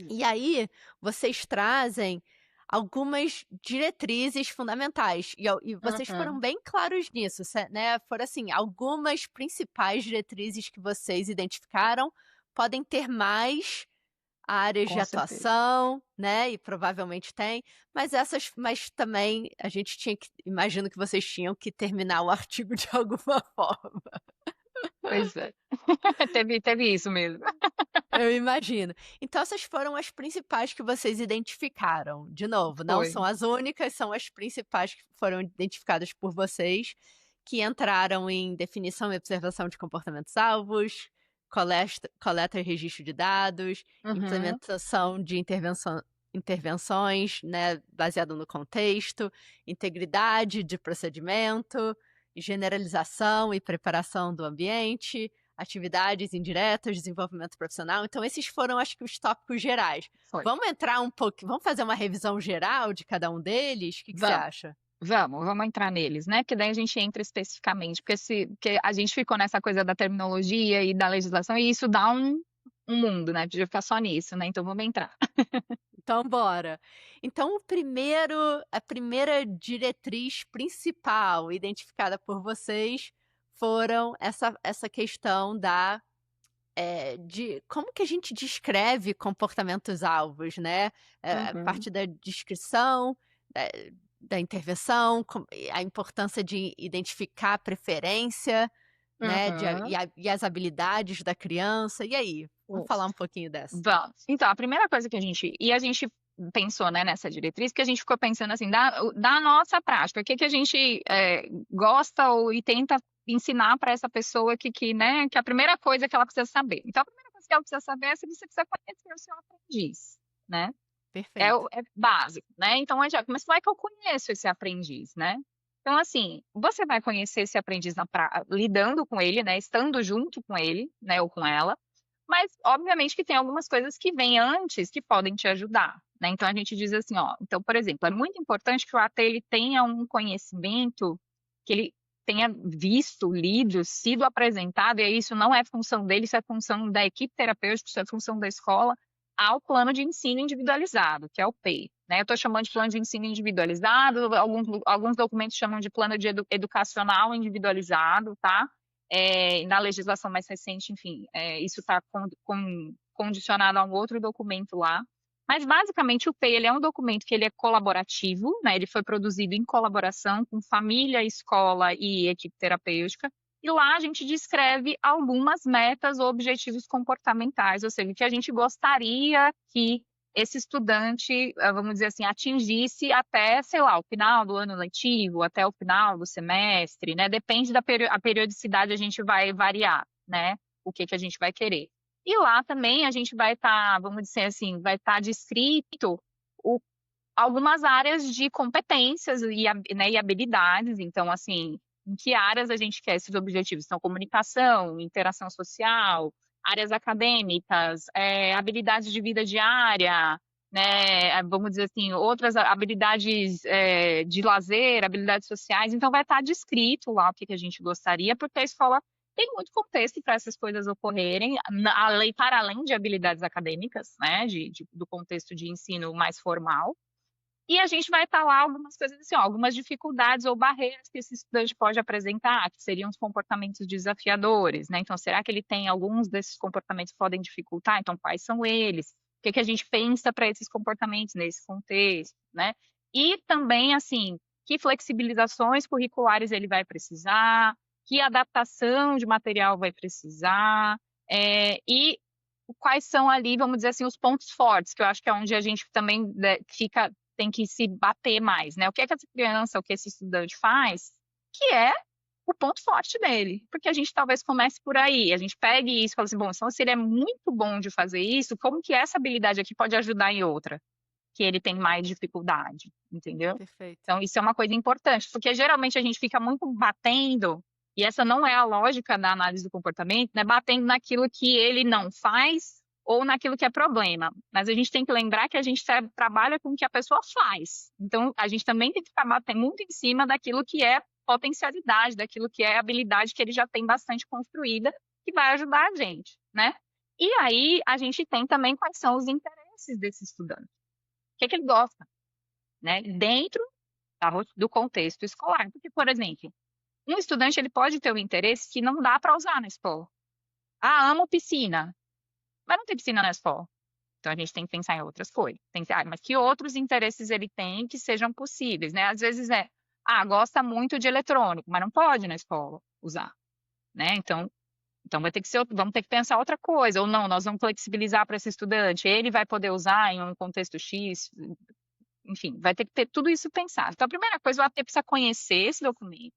E Isso. aí, vocês trazem algumas diretrizes fundamentais, e vocês foram Uhum. bem claros nisso, né, foram assim, algumas principais diretrizes que vocês identificaram, podem ter mais áreas de Com certeza. atuação, né, e provavelmente tem, mas também a gente tinha que imagino que vocês tinham que terminar o artigo de alguma forma. Pois é. Teve isso mesmo. Eu imagino. Então essas foram as principais que vocês identificaram. De novo, não Foi. são as únicas, são as principais que foram identificadas por vocês, que entraram em definição e observação de comportamentos-alvos, coleta e registro de dados, Uhum. implementação de intervenções, né, baseado no contexto, integridade de procedimento, generalização e preparação do ambiente, atividades indiretas, desenvolvimento profissional. Então, esses foram, acho que, os tópicos gerais. Foi. Vamos entrar um pouco, vamos fazer uma revisão geral de cada um deles? O que que você Vamos. acha? Vamos entrar neles, né, porque daí a gente entra especificamente, porque a gente ficou nessa coisa da terminologia e da legislação, e isso dá um mundo, né, podia ficar só nisso, né, então vamos entrar. Então, bora. Então, a primeira diretriz principal identificada por vocês foram essa questão de como que a gente descreve comportamentos-alvos, né? A Uhum, parte da descrição, da intervenção, a importância de identificar a preferência, né? uhum. E as habilidades da criança. E aí? Vamos falar um Isso. pouquinho dessa. Vamos. Então, a primeira coisa que a gente pensou, né, nessa diretriz, que a gente ficou pensando assim, da nossa prática, o que que a gente gosta e tenta ensinar para essa pessoa né, que a primeira coisa que ela precisa saber. Então, a primeira coisa que ela precisa saber é se você precisa conhecer o seu aprendiz, né? Perfeito. É básico, né? Então, mas como é que eu conheço esse aprendiz, né? Então, assim, você vai conhecer esse aprendiz lidando com ele, né? Estando junto com ele, né? Ou com ela. Mas, obviamente, que tem algumas coisas que vêm antes que podem te ajudar, né? Então, a gente diz assim, ó. Então, por exemplo, é muito importante que o AT ele tenha um conhecimento, que ele tenha visto, lido, sido apresentado, e aí isso não é função dele, isso é função da equipe terapêutica, isso é função da escola, ao plano de ensino individualizado, que é o PEI. Né? Eu estou chamando de plano de ensino individualizado, alguns documentos chamam de plano de educacional individualizado, tá? Na legislação mais recente, enfim, isso está condicionado a um outro documento lá. Mas, basicamente, o PEI ele é um documento que ele é colaborativo, né? Ele foi produzido em colaboração com família, escola e equipe terapêutica. E lá a gente descreve algumas metas ou objetivos comportamentais, ou seja, o que a gente gostaria que esse estudante, vamos dizer assim, atingisse até, sei lá, o final do ano letivo, até o final do semestre, né? Depende da periodicidade, a gente vai variar, né? O que a gente vai querer. E lá também a gente vai estar, vamos dizer assim, vai estar descrito algumas áreas de competências né, e habilidades. Então, assim, em que áreas a gente quer esses objetivos? Então, comunicação, interação social, áreas acadêmicas, habilidades de vida diária, né, vamos dizer assim, outras habilidades de lazer, habilidades sociais. Então, vai estar descrito lá o que a gente gostaria, porque a escola tem muito contexto para essas coisas ocorrerem, para além de habilidades acadêmicas, né, do contexto de ensino mais formal. E a gente vai estar lá algumas coisas assim, ó, algumas dificuldades ou barreiras que esse estudante pode apresentar, que seriam os comportamentos desafiadores, né? Então, será que ele tem alguns desses comportamentos que podem dificultar? Então, quais são eles? O que a gente pensa para esses comportamentos nesse contexto, né? E também, assim, que flexibilizações curriculares ele vai precisar, que adaptação de material vai precisar, e quais são ali, vamos dizer assim, os pontos fortes, que eu acho que é onde a gente também tem que se bater mais, né? O que é que essa criança, o que esse estudante faz, que é o ponto forte dele. Porque a gente talvez comece por aí, a gente pegue isso e fala assim, bom, então se ele é muito bom de fazer isso, como que essa habilidade aqui pode ajudar em outra? Que ele tem mais dificuldade, entendeu? Perfeito. Então, isso é uma coisa importante, porque geralmente a gente fica muito batendo, e essa não é a lógica da análise do comportamento, né? Batendo naquilo que ele não faz ou naquilo que é problema. Mas a gente tem que lembrar que a gente trabalha com o que a pessoa faz. Então, a gente também tem que ficar batendo muito em cima daquilo que é potencialidade, daquilo que é habilidade que ele já tem bastante construída, que vai ajudar a gente, né? E aí, a gente tem também quais são os interesses desse estudante. O que ele gosta, né? Dentro do contexto escolar. Porque, por exemplo, um estudante ele pode ter um interesse que não dá para usar na escola. Ah, amo piscina, mas não tem piscina na escola. Então a gente tem que pensar em outras coisas. Mas que outros interesses ele tem que sejam possíveis, né? Às vezes gosta muito de eletrônico, mas não pode na escola usar, né? Então vamos ter que pensar outra coisa. Ou não, nós vamos flexibilizar para esse estudante. Ele vai poder usar em um contexto X, enfim, vai ter que ter tudo isso pensado. Então, a primeira coisa, o AT precisa conhecer esse documento.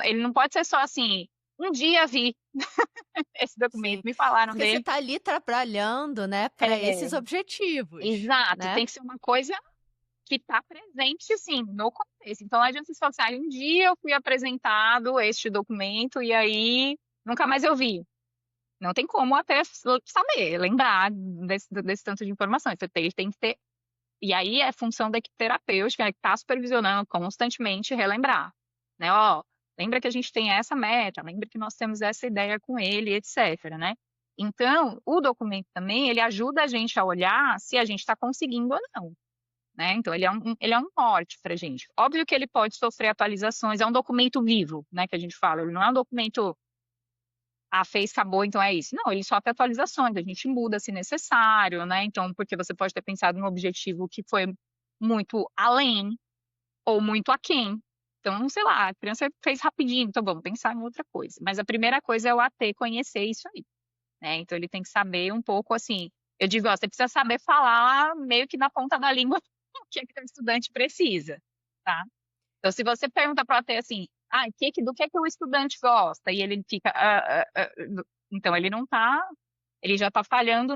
Ele não pode ser só assim, um dia vi esse documento, Sim, me falaram porque você dele. está ali trabalhando, né, para esses objetivos, Exato, né. tem que ser uma coisa que está presente, assim, no contexto. Então, não adianta você falar assim, um dia eu fui apresentado este documento e aí nunca mais eu vi. Não tem como até saber, lembrar desse tanto de informação. Ele tem que ter. E aí é função da equipe terapêutica, né, que está supervisionando constantemente, relembrar. Né? Ó, lembra que a gente tem essa meta, lembra que nós temos essa ideia com ele, etc. Né? Então, o documento também, ele ajuda a gente a olhar se a gente está conseguindo ou não. Né? Então, ele é um norte para a gente. Óbvio que ele pode sofrer atualizações, é um documento vivo, né, que a gente fala, ele não é um documento fez, acabou, então é isso. Não, ele sofre atualizações, a gente muda se necessário, né? Então, porque você pode ter pensado num objetivo que foi muito além ou muito aquém. Então, sei lá, a criança fez rapidinho, então vamos pensar em outra coisa. Mas a primeira coisa é o AT conhecer isso aí, né? Então, ele tem que saber um pouco, assim, eu digo, ó, você precisa saber falar meio que na ponta da língua o que é que o estudante precisa, tá? Então, se você pergunta para o AT assim, do que o estudante gosta? E ele fica, então ele não está, ele já está falhando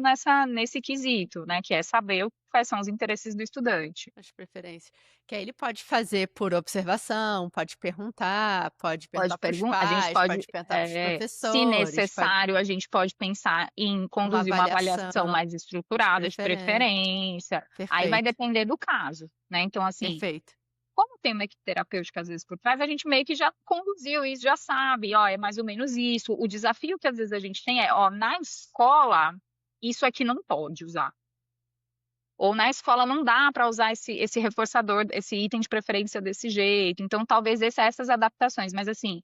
nesse quesito, né? Que é saber quais são os interesses do estudante. As preferências. Que aí ele pode fazer por observação, pode Pode perguntar para os a gente pais, pode, pode perguntar para os se professores, pode necessário, a gente pode pensar em uma conduzir uma avaliação avaliação mais de estruturada, de preferência. preferência. Aí vai Perfeito, depender do caso, né? Então, assim, perfeito. como tem uma equipe terapêutica às vezes por trás, a gente meio que já conduziu isso, já sabe, ó, é mais ou menos isso. O desafio que às vezes a gente tem é, ó, na escola, isso aqui não pode usar. Ou na escola não dá para usar esse reforçador, esse item de preferência desse jeito. Então, talvez essas adaptações. Mas, assim,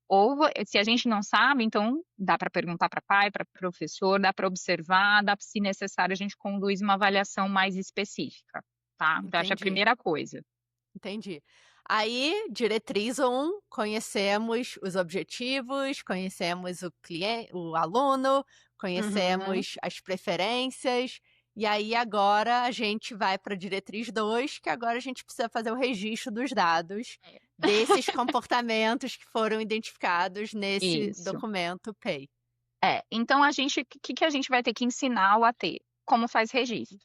ou se a gente não sabe, então dá para perguntar para pai, para professor, dá para observar, se necessário a gente conduz uma avaliação mais específica, tá? Então, acho que é a Entendi, primeira coisa. entendi. Aí, diretriz 1, conhecemos os objetivos, conhecemos o aluno, Uhum. conhecemos as preferências, e aí agora a gente vai para a diretriz 2, que agora a gente precisa fazer o registro dos dados desses comportamentos que foram identificados nesse Isso. documento PEI. Então o que a gente vai ter que ensinar o AT? Como faz registro.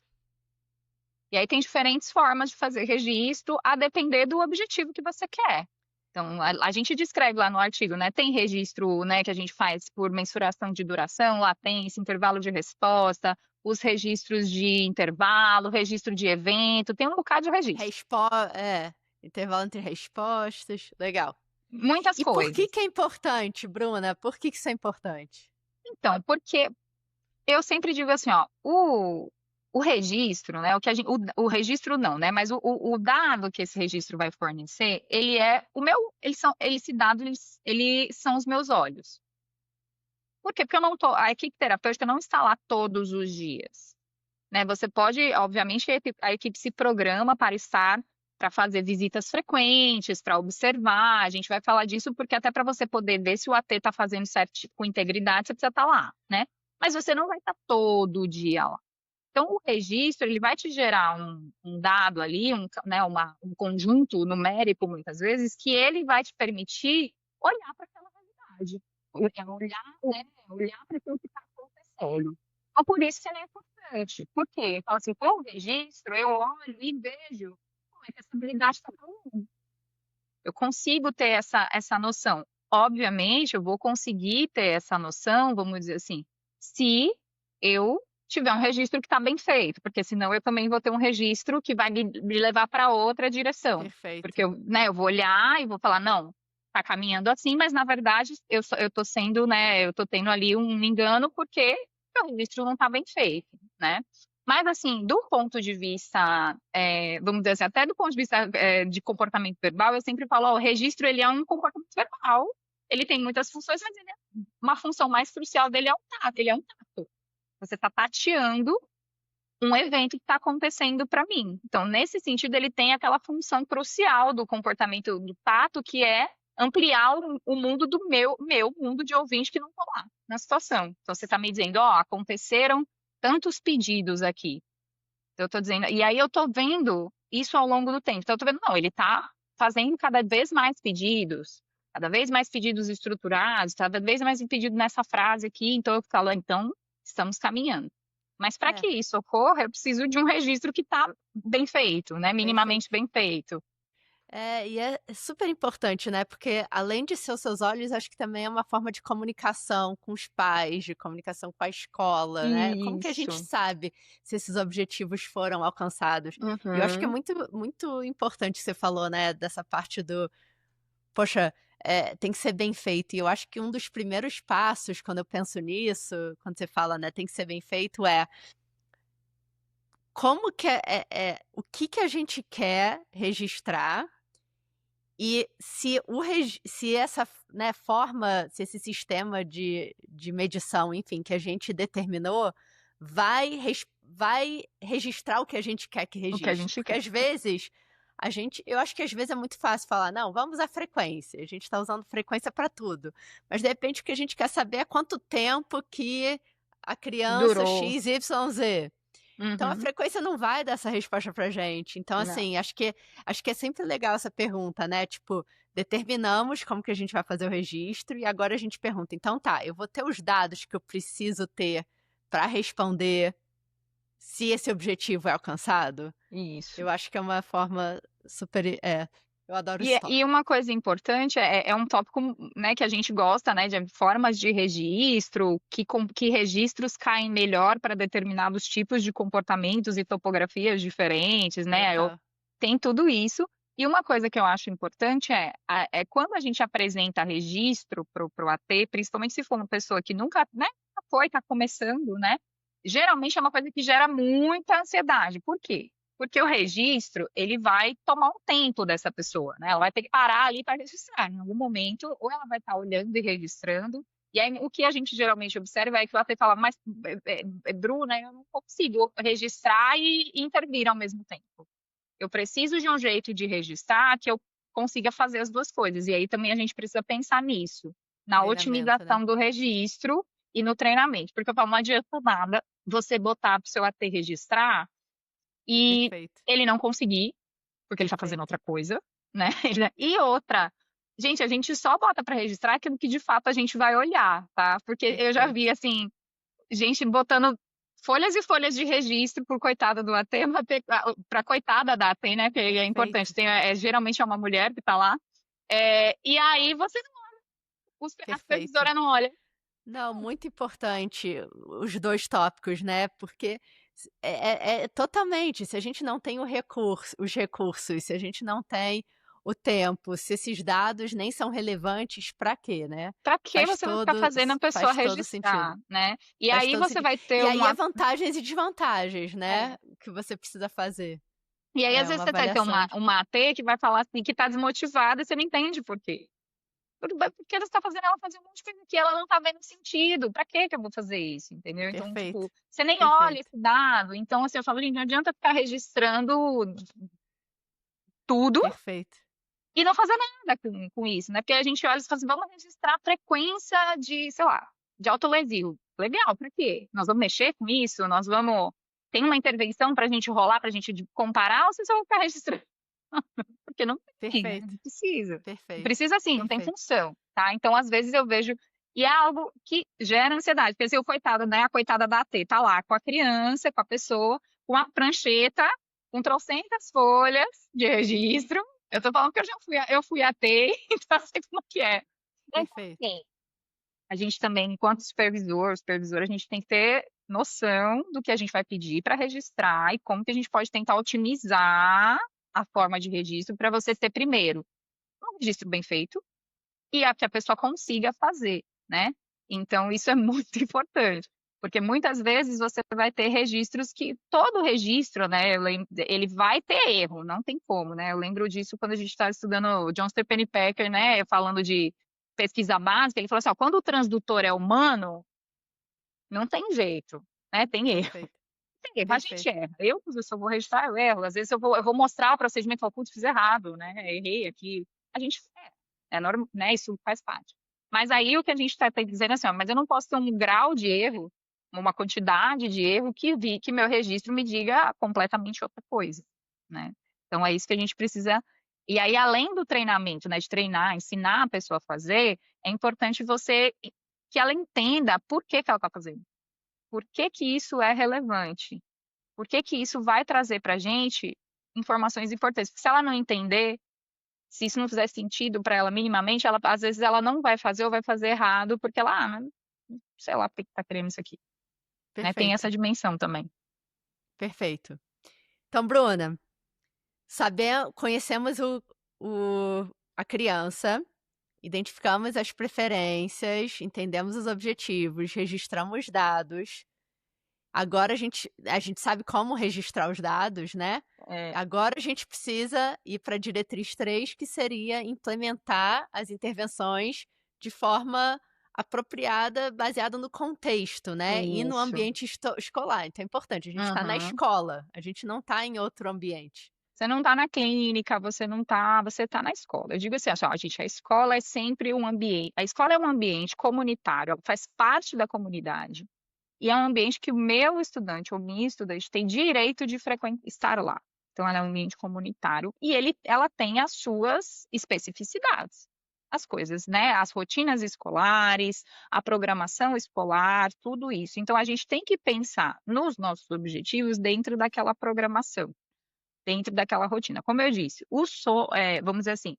E aí tem diferentes formas de fazer registro, a depender do objetivo que você quer. Então, a gente descreve lá no artigo, né? Tem registro, né, que a gente faz por mensuração de duração, latência, intervalo de resposta, os registros de intervalo, registro de evento, tem um bocado de registro. Intervalo entre respostas, legal. Muitas E por coisas. que é importante, Bruna? Por que isso é importante? Então, porque eu sempre digo assim, ó, o registro, né? O registro não, né? Mas o dado que esse registro vai fornecer, ele é o meu, esse dado, eles são os meus olhos. Por quê? Porque a equipe terapêutica não está lá todos os dias, né? Você pode, obviamente, a equipe se programa para estar, para fazer visitas frequentes, para observar. A gente vai falar disso porque até para você poder ver se o AT está fazendo certo tipo, com integridade, você precisa estar lá, né? Mas você não vai estar todo dia lá. Então, o registro, ele vai te gerar um dado ali, né, um conjunto numérico, muitas vezes, que ele vai te permitir olhar para aquela realidade. Olhar para aquilo que está acontecendo. Então, por isso que ele é importante. Por quê? Fala assim, com o registro, eu olho e vejo como é que essa habilidade está falando. Eu consigo ter essa noção. Obviamente, eu vou conseguir ter essa noção, vamos dizer assim, se eu tiver um registro que está bem feito, porque senão eu também vou ter um registro que vai me levar para outra direção. Porque Perfeito. eu vou olhar e vou falar, não, está caminhando assim, mas na verdade eu estou sendo, né, eu estou tendo ali um engano porque o registro não está bem feito, né? Mas, assim, do ponto de vista, vamos dizer assim, até do ponto de vista de comportamento verbal, eu sempre falo, ó, o registro, ele é um comportamento verbal, ele tem muitas funções, mas uma função mais crucial dele é o tato, ele é um tato. Você está tateando um evento que está acontecendo para mim. Então, nesse sentido, ele tem aquela função crucial do comportamento do tato, que é ampliar o mundo do meu mundo de ouvinte que não está lá na situação. Então, você está me dizendo, ó, aconteceram tantos pedidos aqui. Eu estou dizendo, e aí eu estou vendo isso ao longo do tempo. Então, eu estou vendo, não, ele está fazendo cada vez mais pedidos estruturados, cada vez mais pedido nessa frase aqui. Então, eu falo, então, estamos caminhando. Mas para É, que isso ocorra, eu preciso de um registro que está bem feito, né? perfeito. Minimamente bem feito. E é super importante, né, porque além de ser os seus olhos, acho que também é uma forma de comunicação com os pais, de comunicação com a escola, né. Como que a gente Isso. sabe se esses objetivos foram alcançados? E eu acho que é Uhum. muito muito importante que você falou, né, dessa parte do, poxa, tem que ser bem feito. E eu acho que um dos primeiros passos quando eu penso nisso, quando você fala, né, tem que ser bem feito, como que o que que a gente quer registrar e se essa, né, forma, se esse sistema de medição, enfim, que a gente determinou, vai registrar o que a gente quer que O que a registre. gente Porque quer. às vezes, eu acho que às vezes é muito fácil falar: "Não, vamos à frequência", a gente está usando frequência para tudo. Mas de repente o que a gente quer saber é quanto tempo que a criança Durou. x, y, z. Então a Uhum. frequência não vai dar essa resposta pra gente. Então, Não. assim, acho que é sempre legal essa pergunta, né, tipo, determinamos como que a gente vai fazer o registro e agora a gente pergunta: "Então tá, eu vou ter os dados que eu preciso ter para responder se esse objetivo é alcançado?". Isso. Eu acho que é uma forma super eu adoro esse E tópico. uma coisa importante é um tópico, né, que a gente gosta, né, de formas de registro, que registros caem melhor para determinados tipos de comportamentos e topografias diferentes, né, Total. tem tudo isso. E uma coisa que eu acho importante é quando a gente apresenta registro para o AT, principalmente se for uma pessoa que nunca, né, nunca foi, está começando, né, geralmente é uma coisa que gera muita ansiedade. Por quê? Porque o registro, ele vai tomar um tempo dessa pessoa, né, ela vai ter que parar ali para registrar. Em algum momento, ou ela vai estar olhando e registrando, e aí o que a gente geralmente observa é que o AT fala: "Mas, Bruna, eu não consigo registrar e intervir ao mesmo tempo. Eu preciso de um jeito de registrar que eu consiga fazer as 2 coisas". E aí também a gente precisa pensar nisso, na Treinamento, né. otimização do registro e no treinamento, porque eu falo, não adianta nada você botar para o seu AT registrar e Perfeito, ele não conseguir, porque ele está fazendo perfeito, outra coisa, né. E outra, gente, a gente só bota para registrar aquilo que de fato a gente vai olhar, tá. Porque eu já vi, perfeito, assim, gente botando folhas e folhas de registro para o coitado do AT, para coitada da AT, né, que é importante, perfeito, geralmente é uma mulher que está lá, e aí você não, a perfeito. supervisora não olha. Não, muito importante os 2 tópicos, né, porque totalmente, se a gente não tem os recursos, se a gente não tem o tempo, se esses dados nem são relevantes, para quê, né? Para que você vai ficar fazendo a pessoa Faz todo registrar, sentido, né. E faz aí todo você sentido. vai ter E aí é uma vantagens e desvantagens, né, é. que você precisa fazer. E aí às É vezes uma você vai ter avaliação uma AT que vai falar assim, que está desmotivada e você não entende por quê. Porque você está fazendo ela fazer um monte de coisa que ela não está vendo sentido. Para que eu vou fazer isso, entendeu? Então, perfeito, tipo, você nem olha perfeito, esse dado. Então, assim, eu falo: "Gente, não adianta ficar registrando tudo perfeito, e não fazer nada com isso, né". Porque a gente olha e fala assim: "Vamos registrar a frequência de, sei lá, de autolesivo". Legal, para quê? Nós vamos mexer com isso? Nós vamos tem uma intervenção para a gente rolar, para a gente comparar, ou você só vai ficar registrando? Porque não tem, né, perfeito, não precisa. perfeito, Precisa sim, não tem perfeito. função, tá. Então, às vezes, eu vejo e é algo que gera ansiedade, porque assim, o coitado, né, a coitada da T tá lá com a criança, com a pessoa, com a prancheta, com trocentas folhas de registro. Eu tô falando que eu fui AT, então eu sei como que é. Então, Perfeito, assim, a gente também, enquanto supervisor, a gente tem que ter noção do que a gente vai pedir para registrar e como que a gente pode tentar otimizar a forma de registro para você ter, primeiro, um registro bem feito e a que a pessoa consiga fazer, né. Então isso é muito importante, porque muitas vezes você vai ter registros que todo registro, né, ele vai ter erro, não tem como, né. Eu lembro disso quando a gente estava estudando o John Pennypacker, né, falando de pesquisa básica, ele falou assim: "Ó, quando o transdutor é humano, não tem jeito, né, tem erro, perfeito, tem erro, a gente perfeito, erra". Eu, se eu vou registrar, eu erro, às vezes eu vou mostrar o procedimento e falo: "Putz, fiz errado, né, errei aqui". A gente é normal, né, isso faz parte. Mas aí o que a gente está dizendo é assim: "Ó, mas eu não posso ter um grau de erro, uma quantidade de erro que meu registro me diga completamente outra coisa", né. Então é isso que a gente precisa e aí além do treinamento, né, de treinar, ensinar a pessoa a fazer, é importante você que ela entenda por que que ela está fazendo. Por que que isso é relevante? Por que que isso vai trazer pra gente informações importantes? Porque se ela não entender, se isso não fizer sentido para ela minimamente, ela às vezes ela não vai fazer ou vai fazer errado, porque ela: "Ah, mas sei lá porque que tá querendo isso aqui", né, tem essa perfeito, dimensão também. perfeito. Então, Bruna, conhecemos a criança, identificamos as preferências, entendemos os objetivos, registramos dados. Agora a gente sabe como registrar os dados, né. É, Agora a gente precisa ir para a diretriz 3, que seria implementar as intervenções de forma apropriada, baseada no contexto, né, e no isso. ambiente escolar. Então é importante, a gente está na Uhum. escola, a gente não está em outro ambiente. Você não tá na clínica, você tá na escola. Eu digo assim: "Ó, gente, a escola é sempre um ambiente a escola é um ambiente comunitário, ela faz parte da comunidade". e é um ambiente que o meu estudante ou minha estudante tem direito de estar lá. Então, ela é um ambiente comunitário e ela tem as suas especificidades. As coisas, né? As rotinas escolares, a programação escolar, tudo isso. Então, a gente tem que pensar nos nossos objetivos dentro daquela programação, dentro daquela rotina. Como eu disse, vamos dizer assim,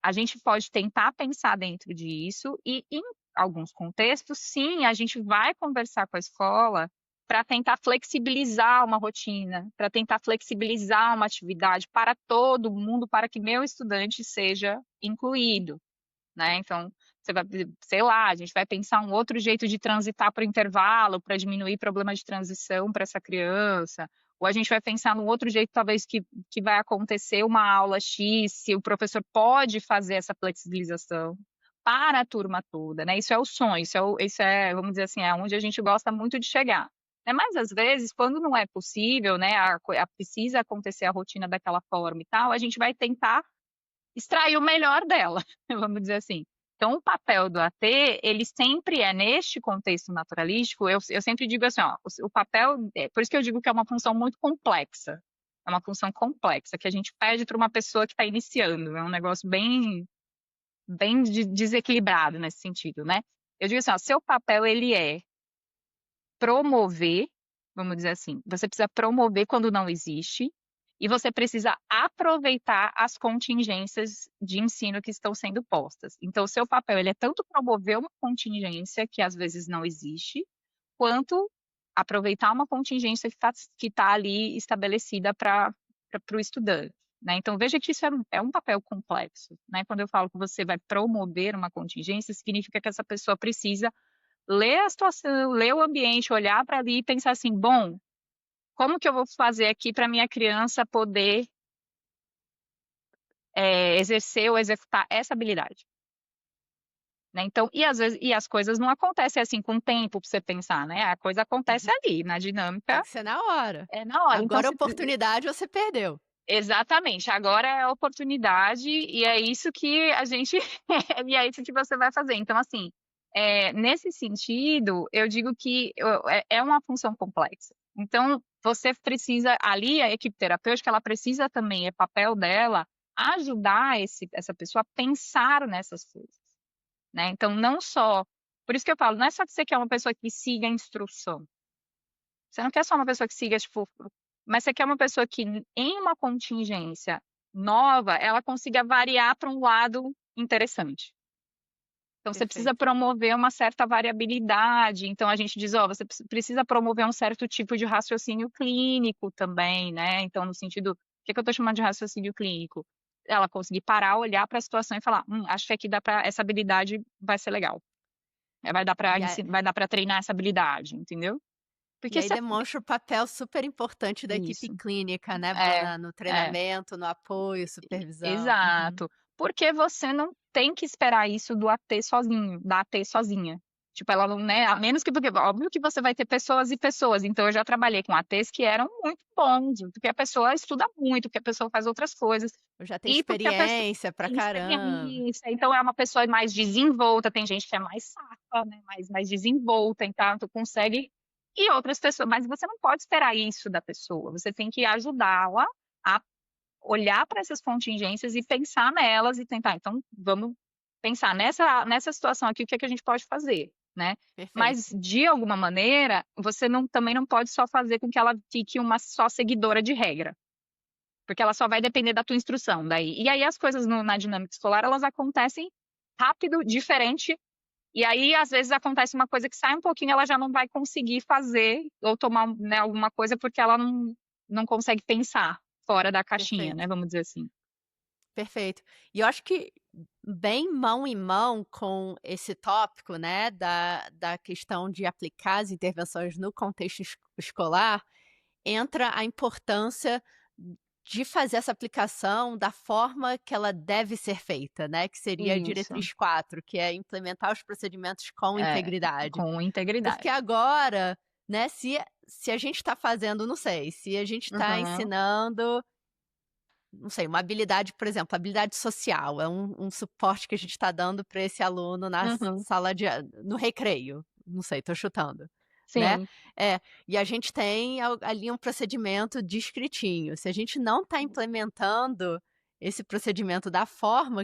a gente pode tentar pensar dentro disso e, em alguns contextos, sim, a gente vai conversar com a escola para tentar flexibilizar uma rotina, para tentar flexibilizar uma atividade para todo mundo, para que meu estudante seja incluído, né? Então, você vai, sei lá, a gente vai pensar um outro jeito de transitar para o intervalo, para diminuir problema de transição para essa criança, ou a gente vai pensar num outro jeito, talvez, que vai acontecer uma aula X, se o professor pode fazer essa flexibilização para a turma toda, né? Isso é o sonho, vamos dizer assim, é onde a gente gosta muito de chegar. Né? Mas, às vezes, quando não é possível, né, precisa acontecer a rotina daquela forma e tal, a gente vai tentar extrair o melhor dela, vamos dizer assim. Então, o papel do AT, ele sempre é, neste contexto naturalístico, eu sempre digo assim, ó, o papel, por isso que eu digo que é uma função muito complexa, é uma função complexa, que a gente pede para uma pessoa que está iniciando, é um negócio bem desequilibrado nesse sentido, né? Eu digo assim, ó, seu papel, ele é promover, vamos dizer assim, você precisa promover quando não existe, e você precisa aproveitar as contingências de ensino que estão sendo postas. Então, o seu papel ele é tanto promover uma contingência que às vezes não existe, quanto aproveitar uma contingência que tá ali estabelecida para o estudante. Né? Então, veja que isso é um papel complexo. Né? Quando eu falo que você vai promover uma contingência, significa que essa pessoa precisa ler a situação, ler o ambiente, olhar para ali e pensar assim, bom, como que eu vou fazer aqui para minha criança poder exercer ou executar essa habilidade? Né? Então, e às vezes, as coisas não acontecem assim com tempo para você pensar, né? A coisa acontece Uhum. ali, na Tem dinâmica, que ser na hora. é na hora. Então, Agora a oportunidade você perdeu. exatamente, agora é a oportunidade e é isso que a gente e é isso que você vai fazer. Então, assim, nesse sentido, eu digo que é uma função complexa. Então, você precisa, ali, a equipe terapêutica, ela precisa também, é papel dela, ajudar essa pessoa a pensar nessas coisas, né? Então, não só. Por isso que eu falo, não é só que você quer uma pessoa que siga a instrução. Você não quer só uma pessoa que siga, tipo, mas você quer uma pessoa que, em uma contingência nova, ela consiga variar para um lado interessante. Então, você precisa Perfeito. promover uma certa variabilidade. Então, a gente diz, ó, você precisa promover um certo tipo de raciocínio clínico também, né? Então, no sentido, o que eu estou chamando de raciocínio clínico? Ela conseguir parar, olhar para a situação e falar, acho que aqui dá para, essa habilidade vai ser legal. E, a- Vai dar para treinar essa habilidade, entendeu? e Porque aí você, demonstra o papel super importante da equipe isso. clínica, né, É, Bruna? No é. treinamento, no apoio, supervisão. Uhum. Exato. Porque você não tem que esperar isso do AT sozinho, da AT sozinha. Tipo, ela não, né? A menos que, porque óbvio que você vai ter pessoas e pessoas. Então, eu já trabalhei com ATs que eram muito bons, porque a pessoa estuda muito, porque a pessoa faz outras coisas. Eu já tenho E porque a pessoa experiência pra tem caramba. experiência, então é uma pessoa mais desenvolta, tem gente que é mais safa, né? Mais desenvolta, então tu consegue. E outras pessoas, mas você não pode esperar isso da pessoa, você tem que ajudá-la a olhar para essas contingências e pensar nelas e tentar, então vamos pensar nessa situação aqui, o que é que a gente pode fazer, né? Mas Perfeito. de alguma maneira, você também não pode só fazer com que ela fique uma só seguidora de regra, porque ela só vai depender da tua instrução daí. E aí as coisas na dinâmica escolar, elas acontecem rápido, diferente, e aí às vezes acontece uma coisa que sai um pouquinho, ela já não vai conseguir fazer ou tomar, né, alguma coisa porque ela não consegue pensar fora da caixinha, né, Perfeito. vamos dizer assim. Perfeito. E eu acho que bem mão em mão com esse tópico, né, da questão de aplicar as intervenções no contexto escolar, entra a importância de fazer essa aplicação da forma que ela deve ser feita, né, que seria a Isso, diretriz 4, que é implementar os procedimentos com é, integridade. com Porque integridade. agora, né, se a gente está fazendo, não sei, se a gente está Uhum, ensinando, não sei, uma habilidade, por exemplo, habilidade social, é um suporte que a gente está dando para esse aluno na uhum, sala no recreio, não sei, estou chutando. né. Sim, É, e a gente tem ali um procedimento descritinho. Se a gente não está implementando esse procedimento da forma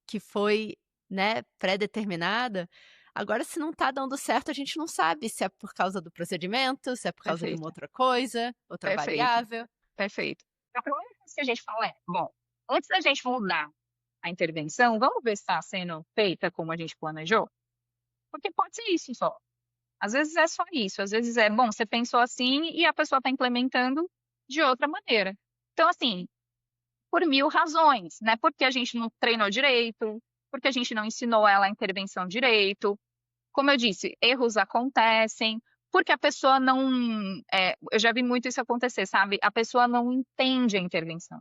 que foi, né, pré-determinada, agora se não está dando certo, a gente não sabe se é por causa do procedimento, se é por causa de uma perfeito, outra coisa, outra perfeito, variável. perfeito. A primeira coisa que a gente fala é: "Bom, antes da gente mudar a intervenção, vamos ver se está sendo feita como a gente planejou?". Porque pode ser isso só. Às vezes é só isso, às vezes é: "Bom, você pensou assim e a pessoa está implementando de outra maneira". Então, assim, por 1000 razões, né, porque a gente não treinou direito, porque a gente não ensinou ela a intervenção direito. Como eu disse, erros acontecem, porque a pessoa não, eu já vi muito isso acontecer, sabe, a pessoa não entende a intervenção.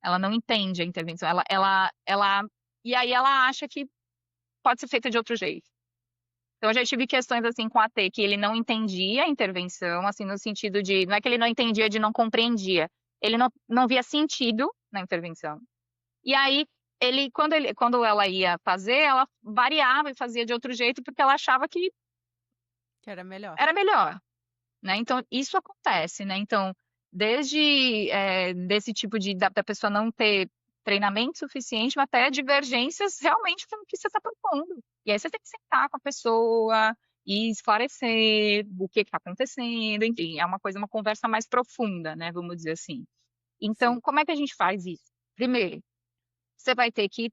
Ela não entende a intervenção, ela e aí ela acha que pode ser feita de outro jeito. Então eu já tive questões, assim, com o AT que ele não entendia a intervenção, assim, no sentido de não é que ele não entendia de não compreendia, ele não via sentido na intervenção. E aí quando ela ia fazer, ela variava e fazia de outro jeito, porque ela achava que Que era melhor. era melhor, né. Então isso acontece, né. Então, desde, desse tipo de da pessoa não ter treinamento suficiente, até divergências realmente com o que você está propondo. E aí você tem que sentar com a pessoa e esclarecer o que está acontecendo, enfim, é uma conversa mais profunda, né, vamos dizer assim. Então, Sim. como é que a gente faz isso? Primeiro, você vai ter que,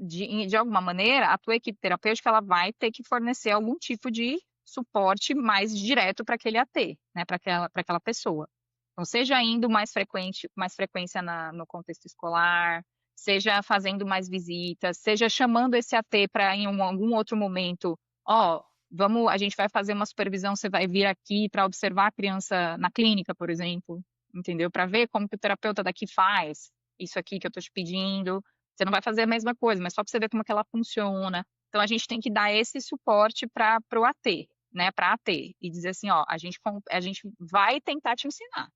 de alguma maneira, a tua equipe terapêutica, ela vai ter que fornecer algum tipo de suporte mais direto para aquele AT, né, para aquela pessoa. Então, seja indo mais frequência no contexto escolar, seja fazendo mais visitas, seja chamando esse AT para em algum outro momento, ó, a gente vai fazer uma supervisão, você vai vir aqui para observar a criança na clínica, por exemplo, entendeu? Para ver como que o terapeuta daqui faz isso aqui que eu estou te pedindo. Você não vai fazer a mesma coisa, mas só para você ver como é que ela funciona. Então a gente tem que dar esse suporte para o AT, né, para AT, e dizer assim: "Ó, a gente vai tentar te ensinar",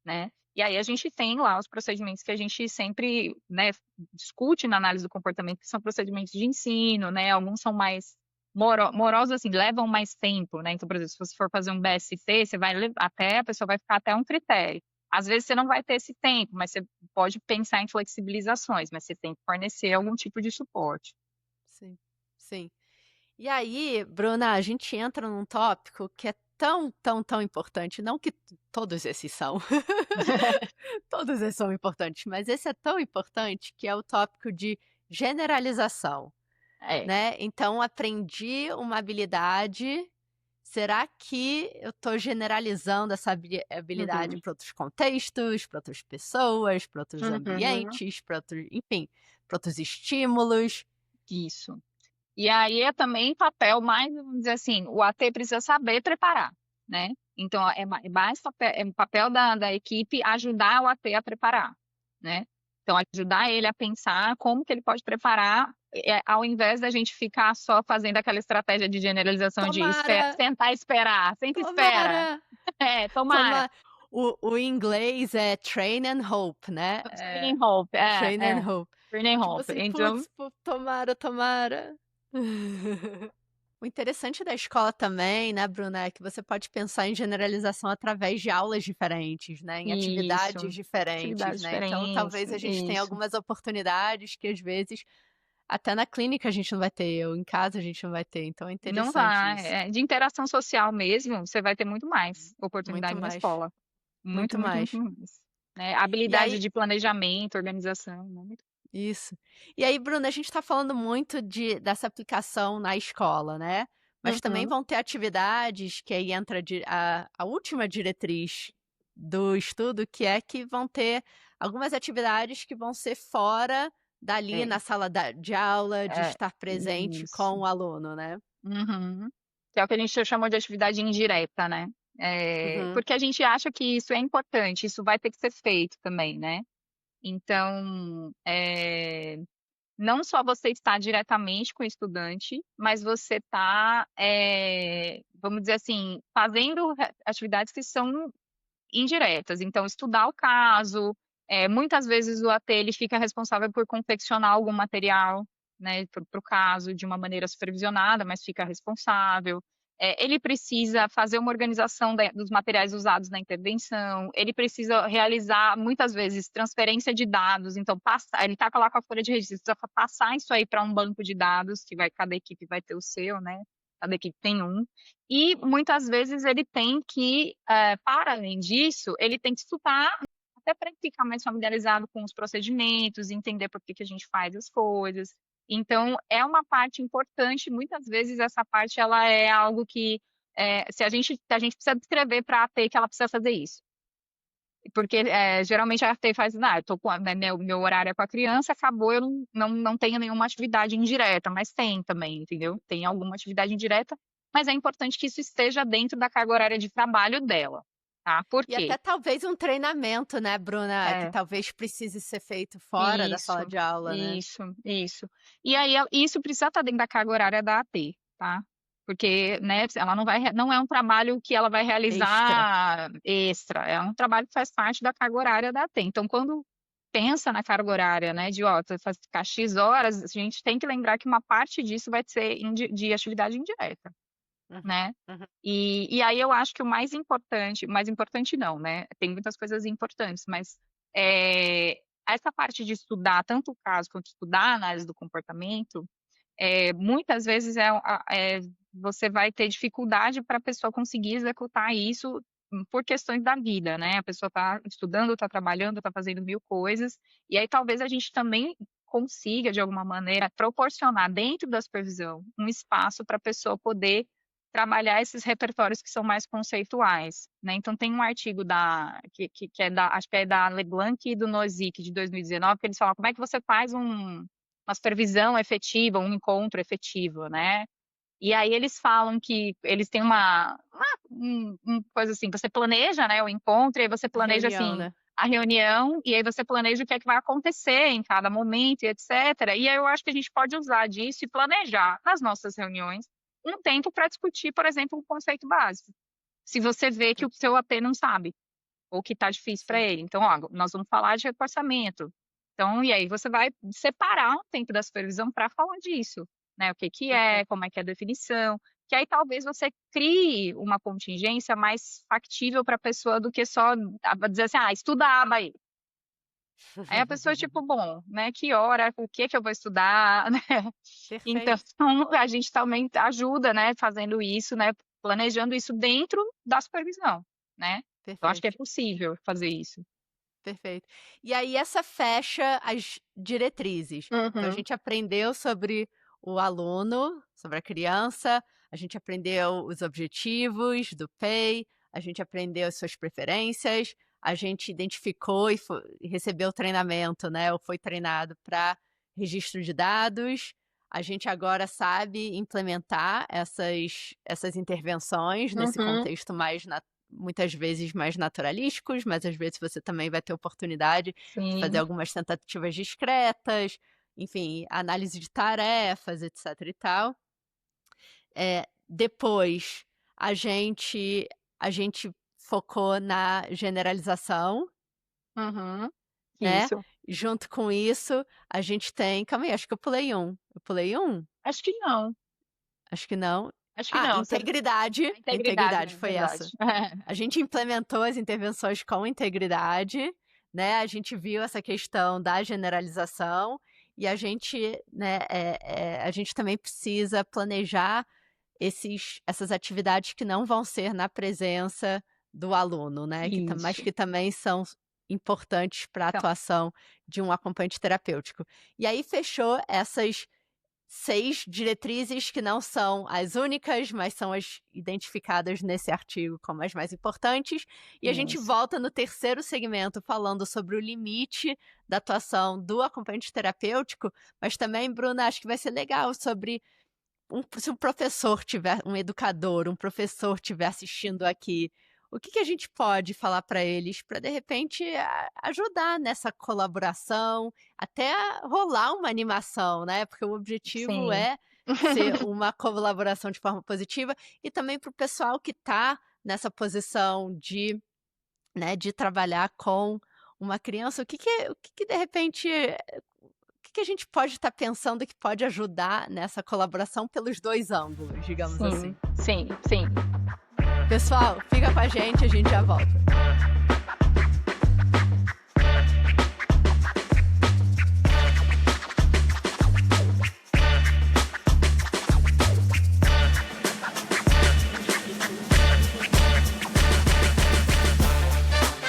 né. E aí a gente tem lá os procedimentos que a gente sempre, né, discute na análise do comportamento, que são procedimentos de ensino, né, alguns são mais morosos, assim, levam mais tempo, né. Então, por exemplo, se você for fazer um BST, você vai até a pessoa vai ficar até um critério. Às vezes você não vai ter esse tempo, mas você pode pensar em flexibilizações, mas você tem que fornecer algum tipo de suporte. Sim, sim. E aí, Bruna, a gente entra num tópico que é tão, tão, tão importante, não que todos esses são, todos esses são importantes, mas esse é tão importante que é o tópico de generalização, É. né? Então, aprendi uma habilidade, será que eu estou generalizando essa habilidade Uhum. para outros contextos, para outras pessoas, para outros Uhum. ambientes, para outros, enfim, para outros estímulos? Isso. E aí é também papel mais, vamos dizer assim, o AT precisa saber preparar, né. Então é mais papel da equipe ajudar o AT a preparar, né. Então ajudar ele a pensar como que ele pode preparar, ao invés da gente ficar só fazendo aquela estratégia de generalização de Tomara, sentar e esperar, "senta e espera". tomara. É, tomara. Toma o em inglês é train and hope, né, Training hope. É, train and é. hope. Training Tipo hope. assim: Então "Putz, tomara, tomara". O interessante da escola também, né, Bruna, é que você pode pensar em generalização através de aulas diferentes, né, em atividades isso. diferentes, Atividades né, então diferentes, talvez a gente tenha isso. algumas oportunidades que às vezes até na clínica a gente não vai ter, ou em casa a gente não vai ter, então é Não interessante vai, isso. de interação social mesmo, você vai ter muito mais Muito oportunidade na mais, escola. Muito, muito muito, muito mais. mais. Né, E habilidade aí de planejamento, organização, né, muito. Isso. E aí, Bruna, a gente está falando muito dessa aplicação na escola, né? Mas também Uhum. vão ter atividades que aí entra a última diretriz do estudo, que é que vão ter algumas atividades que vão ser fora dali na É, sala de aula, de é, estar presente com isso. o aluno, né? Uhum. Que é o que a gente chamou de atividade indireta, né. Uhum. Porque a gente acha que isso é importante, isso vai ter que ser feito também, né. Então, não só você está diretamente com o estudante, mas você está, vamos dizer assim, fazendo atividades que são indiretas. Então, estudar o caso, muitas vezes o AT ele fica responsável por confeccionar algum material, né, para o caso de uma maneira supervisionada, mas fica responsável. ele precisa fazer uma organização dos materiais usados na intervenção, ele precisa realizar, muitas vezes, transferência de dados, então ele está lá com a folha de registro, precisa passar isso aí para um banco de dados, que cada equipe vai ter o seu, né? Cada equipe tem um. E muitas vezes ele tem que, para além disso, ele tem que estudar até para ficar mais familiarizado com os procedimentos, entender por que a gente faz as coisas. Então, é uma parte importante, muitas vezes essa parte ela é algo que, se a gente precisa descrever para a AT que ela precisa fazer isso. Porque geralmente a AT faz, eu tô com, né, meu horário é com a criança, acabou, eu não tenho nenhuma atividade indireta, mas tem também, entendeu? Tem alguma atividade indireta, mas é importante que isso esteja dentro da carga horária de trabalho dela, tá? Por E quê? até talvez um treinamento, né, Bruna, que É, talvez precise ser feito fora da isso, sala de aula, né? isso. E aí, isso precisa estar dentro da carga horária da AT, tá? Porque, né, ela não é um trabalho que ela vai Extra. realizar extra, é um trabalho que faz parte da carga horária da AT. Então, quando pensa na carga horária, né, de, ó, tu vai ficar X horas, a gente tem que lembrar que uma parte disso vai ser de atividade indireta, Uhum, né? uhum. E aí eu acho que o mais importante não, né? Tem muitas coisas importantes, mas é, essa parte de estudar tanto o caso quanto estudar a análise do comportamento, muitas vezes você vai ter dificuldade para a pessoa conseguir executar isso por questões da vida, né? A pessoa está estudando, está trabalhando, está fazendo mil coisas, e aí talvez a gente também consiga, de alguma maneira, proporcionar dentro da supervisão um espaço para a pessoa poder trabalhar esses repertórios que são mais conceituais, né? Então tem um artigo que é acho que é da LeBlanc e do Nozick de 2019, que eles falam como é que você faz uma supervisão efetiva, um encontro efetivo, né? E aí eles falam que eles têm uma coisa assim, você planeja, né, o encontro, e aí você A planeja reunião, assim né? a reunião, e aí você planeja o que é que vai acontecer em cada momento, e etc. E aí eu acho que a gente pode usar disso e planejar nas nossas reuniões um tempo para discutir, por exemplo, um conceito básico. Se você vê que o seu AT não sabe, ou que está difícil para Sim. ele. Então, ó, nós vamos falar de reforçamento. Então, e aí você vai separar um tempo da supervisão para falar disso, né? O que que é, Perfeito. como é que é a definição, que aí talvez você crie uma contingência mais factível para a pessoa do que só dizer assim, estuda a aba aí. Aí a pessoa, tipo, bom, né, que hora, o que que eu vou estudar, né? Então, Perfeito, a gente também ajuda, né, fazendo isso, né, planejando isso dentro da supervisão, né? Eu acho que é perfeito, possível fazer isso. perfeito. E aí essa fecha as diretrizes. Então a Uhum, gente aprendeu sobre o aluno, sobre a criança, a gente aprendeu os objetivos do PEI, a gente aprendeu as suas preferências, a gente identificou e recebeu treinamento, né, ou foi treinado para registro de dados. A gente agora sabe implementar essas intervenções nesse uhum, contexto muitas vezes mais naturalísticos, mas às vezes você também vai ter oportunidade de fazer sim. algumas tentativas discretas, enfim, análise de tarefas, etc e tal. Depois a gente focou na generalização, Uhum. né, Isso. junto com isso a gente tem calma aí, acho que eu pulei um? Acho que não, Acho que não. acho que Ah, não. integridade, A integridade, integridade né, foi verdade. essa. A gente implementou as intervenções com integridade, né, a gente viu essa questão da generalização e a gente, né, a gente também precisa planejar essas atividades que não vão ser na presença do aluno, né, mas Isso. que também são importantes para a Então, atuação de um acompanhante terapêutico. E aí fechou essas 6 diretrizes que não são as únicas, mas são as identificadas nesse artigo como as mais importantes. E a gente isso. volta no terceiro segmento falando sobre o limite da atuação do acompanhante terapêutico, mas também, Bruna, acho que vai ser legal sobre se um professor tiver, um educador, um professor estiver assistindo aqui, o que a gente pode falar para eles para, de repente, ajudar nessa colaboração, até rolar uma animação, né? Porque o objetivo Sim. é ser uma colaboração de forma positiva e também para o pessoal que está nessa posição de, né, de trabalhar com uma criança, o que de repente que a gente pode estar pensando que pode ajudar nessa colaboração pelos 2 ângulos, digamos assim. Sim, sim, sim. Pessoal, fica com a gente já volta.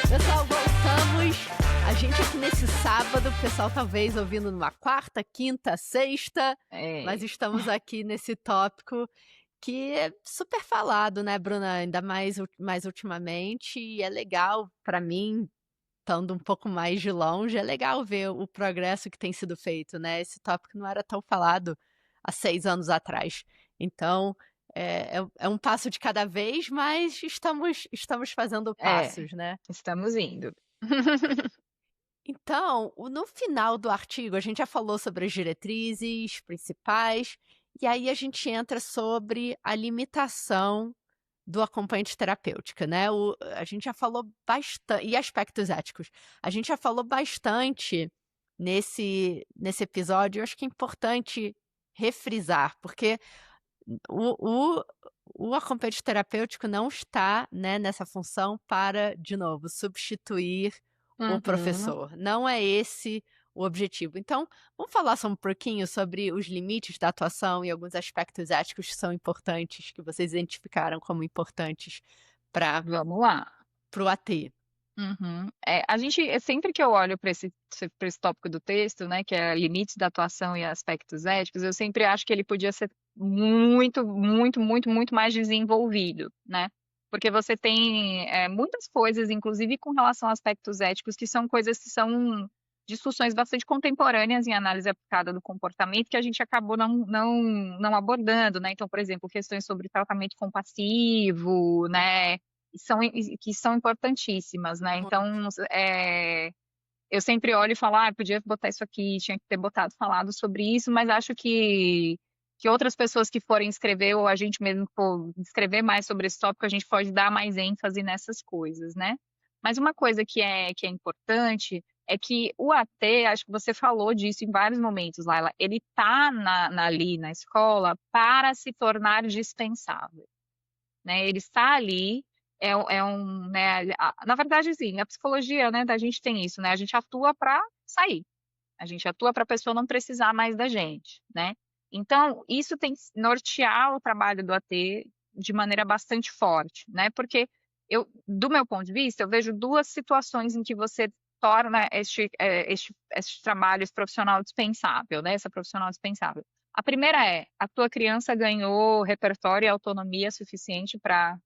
Pessoal, voltamos. A gente aqui nesse sábado, o pessoal talvez ouvindo numa quarta, quinta, sexta, mas É, estamos aqui nesse tópico que é super falado, né, Bruna? Ainda mais ultimamente, e é legal para mim, estando um pouco mais de longe, é legal ver o progresso que tem sido feito, né? Esse tópico não era tão falado há 6 anos atrás. Então, é um passo de cada vez, mas estamos fazendo é, passos, né? estamos indo. Então, no final do artigo, a gente já falou sobre as diretrizes principais, e aí a gente entra sobre a limitação do acompanhante terapêutica, né? A gente já falou bastante, e aspectos éticos. A gente já falou bastante nesse episódio, eu acho que é importante refrisar, porque o, o, o acompanhante terapêutico não está, né, nessa função para, de novo, substituir o Uhum. professor. Não é esse o objetivo. Então, vamos falar só um pouquinho sobre os limites da atuação e alguns aspectos éticos que são importantes, que vocês identificaram como importantes para Vamos lá. o AT. Uhum. A gente, sempre que eu olho para esse tópico do texto, né, que é limites da atuação e aspectos éticos, eu sempre acho que ele podia ser muito, muito, muito, muito mais desenvolvido, né? Porque você tem muitas coisas, inclusive com relação a aspectos éticos, que são coisas que são discussões bastante contemporâneas em análise aplicada do comportamento, que a gente acabou não abordando, né? Então, por exemplo, questões sobre tratamento compassivo, né? Que são importantíssimas, né? Muito. Então, eu sempre olho e falo, podia botar isso aqui, tinha que ter falado sobre isso, mas acho que outras pessoas que forem escrever, ou a gente mesmo for escrever mais sobre esse tópico, a gente pode dar mais ênfase nessas coisas, né? Mas uma coisa que é importante é que o AT, acho que você falou disso em vários momentos, Laila, ele está ali na escola para se tornar dispensável, né? Ele está ali, né? Na verdade, sim, a psicologia, né, da gente tem isso, né? A gente atua para sair, a gente atua para a pessoa não precisar mais da gente, né? Então, isso tem que nortear o trabalho do AT de maneira bastante forte, né? Porque do meu ponto de vista, eu vejo duas situações em que você torna este trabalho, esse profissional dispensável, né? Essa profissional dispensável. A primeira é, a tua criança ganhou repertório e autonomia suficiente para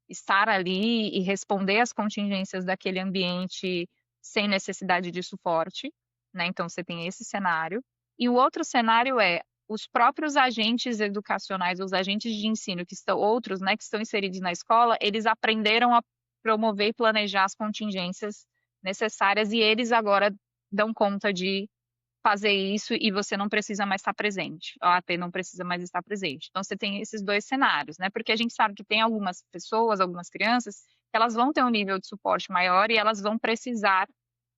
estar ali e responder às contingências daquele ambiente sem necessidade de suporte, né? Então você tem esse cenário. E o outro cenário é os próprios agentes educacionais, os agentes de ensino que estão outros, né, que estão inseridos na escola, eles aprenderam a promover e planejar as contingências necessárias e eles agora dão conta de fazer isso e você não precisa mais estar presente. A AT não precisa mais estar presente. Então, você tem esses dois cenários, né? Porque a gente sabe que tem algumas pessoas, algumas crianças, que elas vão ter um nível de suporte maior e elas vão precisar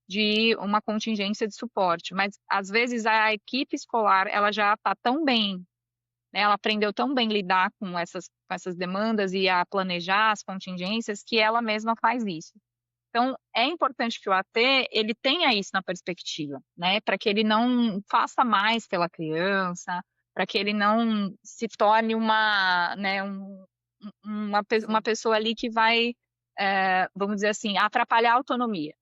de uma contingência de suporte. Mas, às vezes, a equipe escolar, ela já está tão bem, né? Ela aprendeu tão bem lidar com essas demandas e a planejar as contingências que ela mesma faz isso. Então, é importante que o AT ele tenha isso na perspectiva, né? Para que ele não faça mais pela criança, para que ele não se torne né, uma pessoa ali que vai, vamos dizer assim, atrapalhar a autonomia,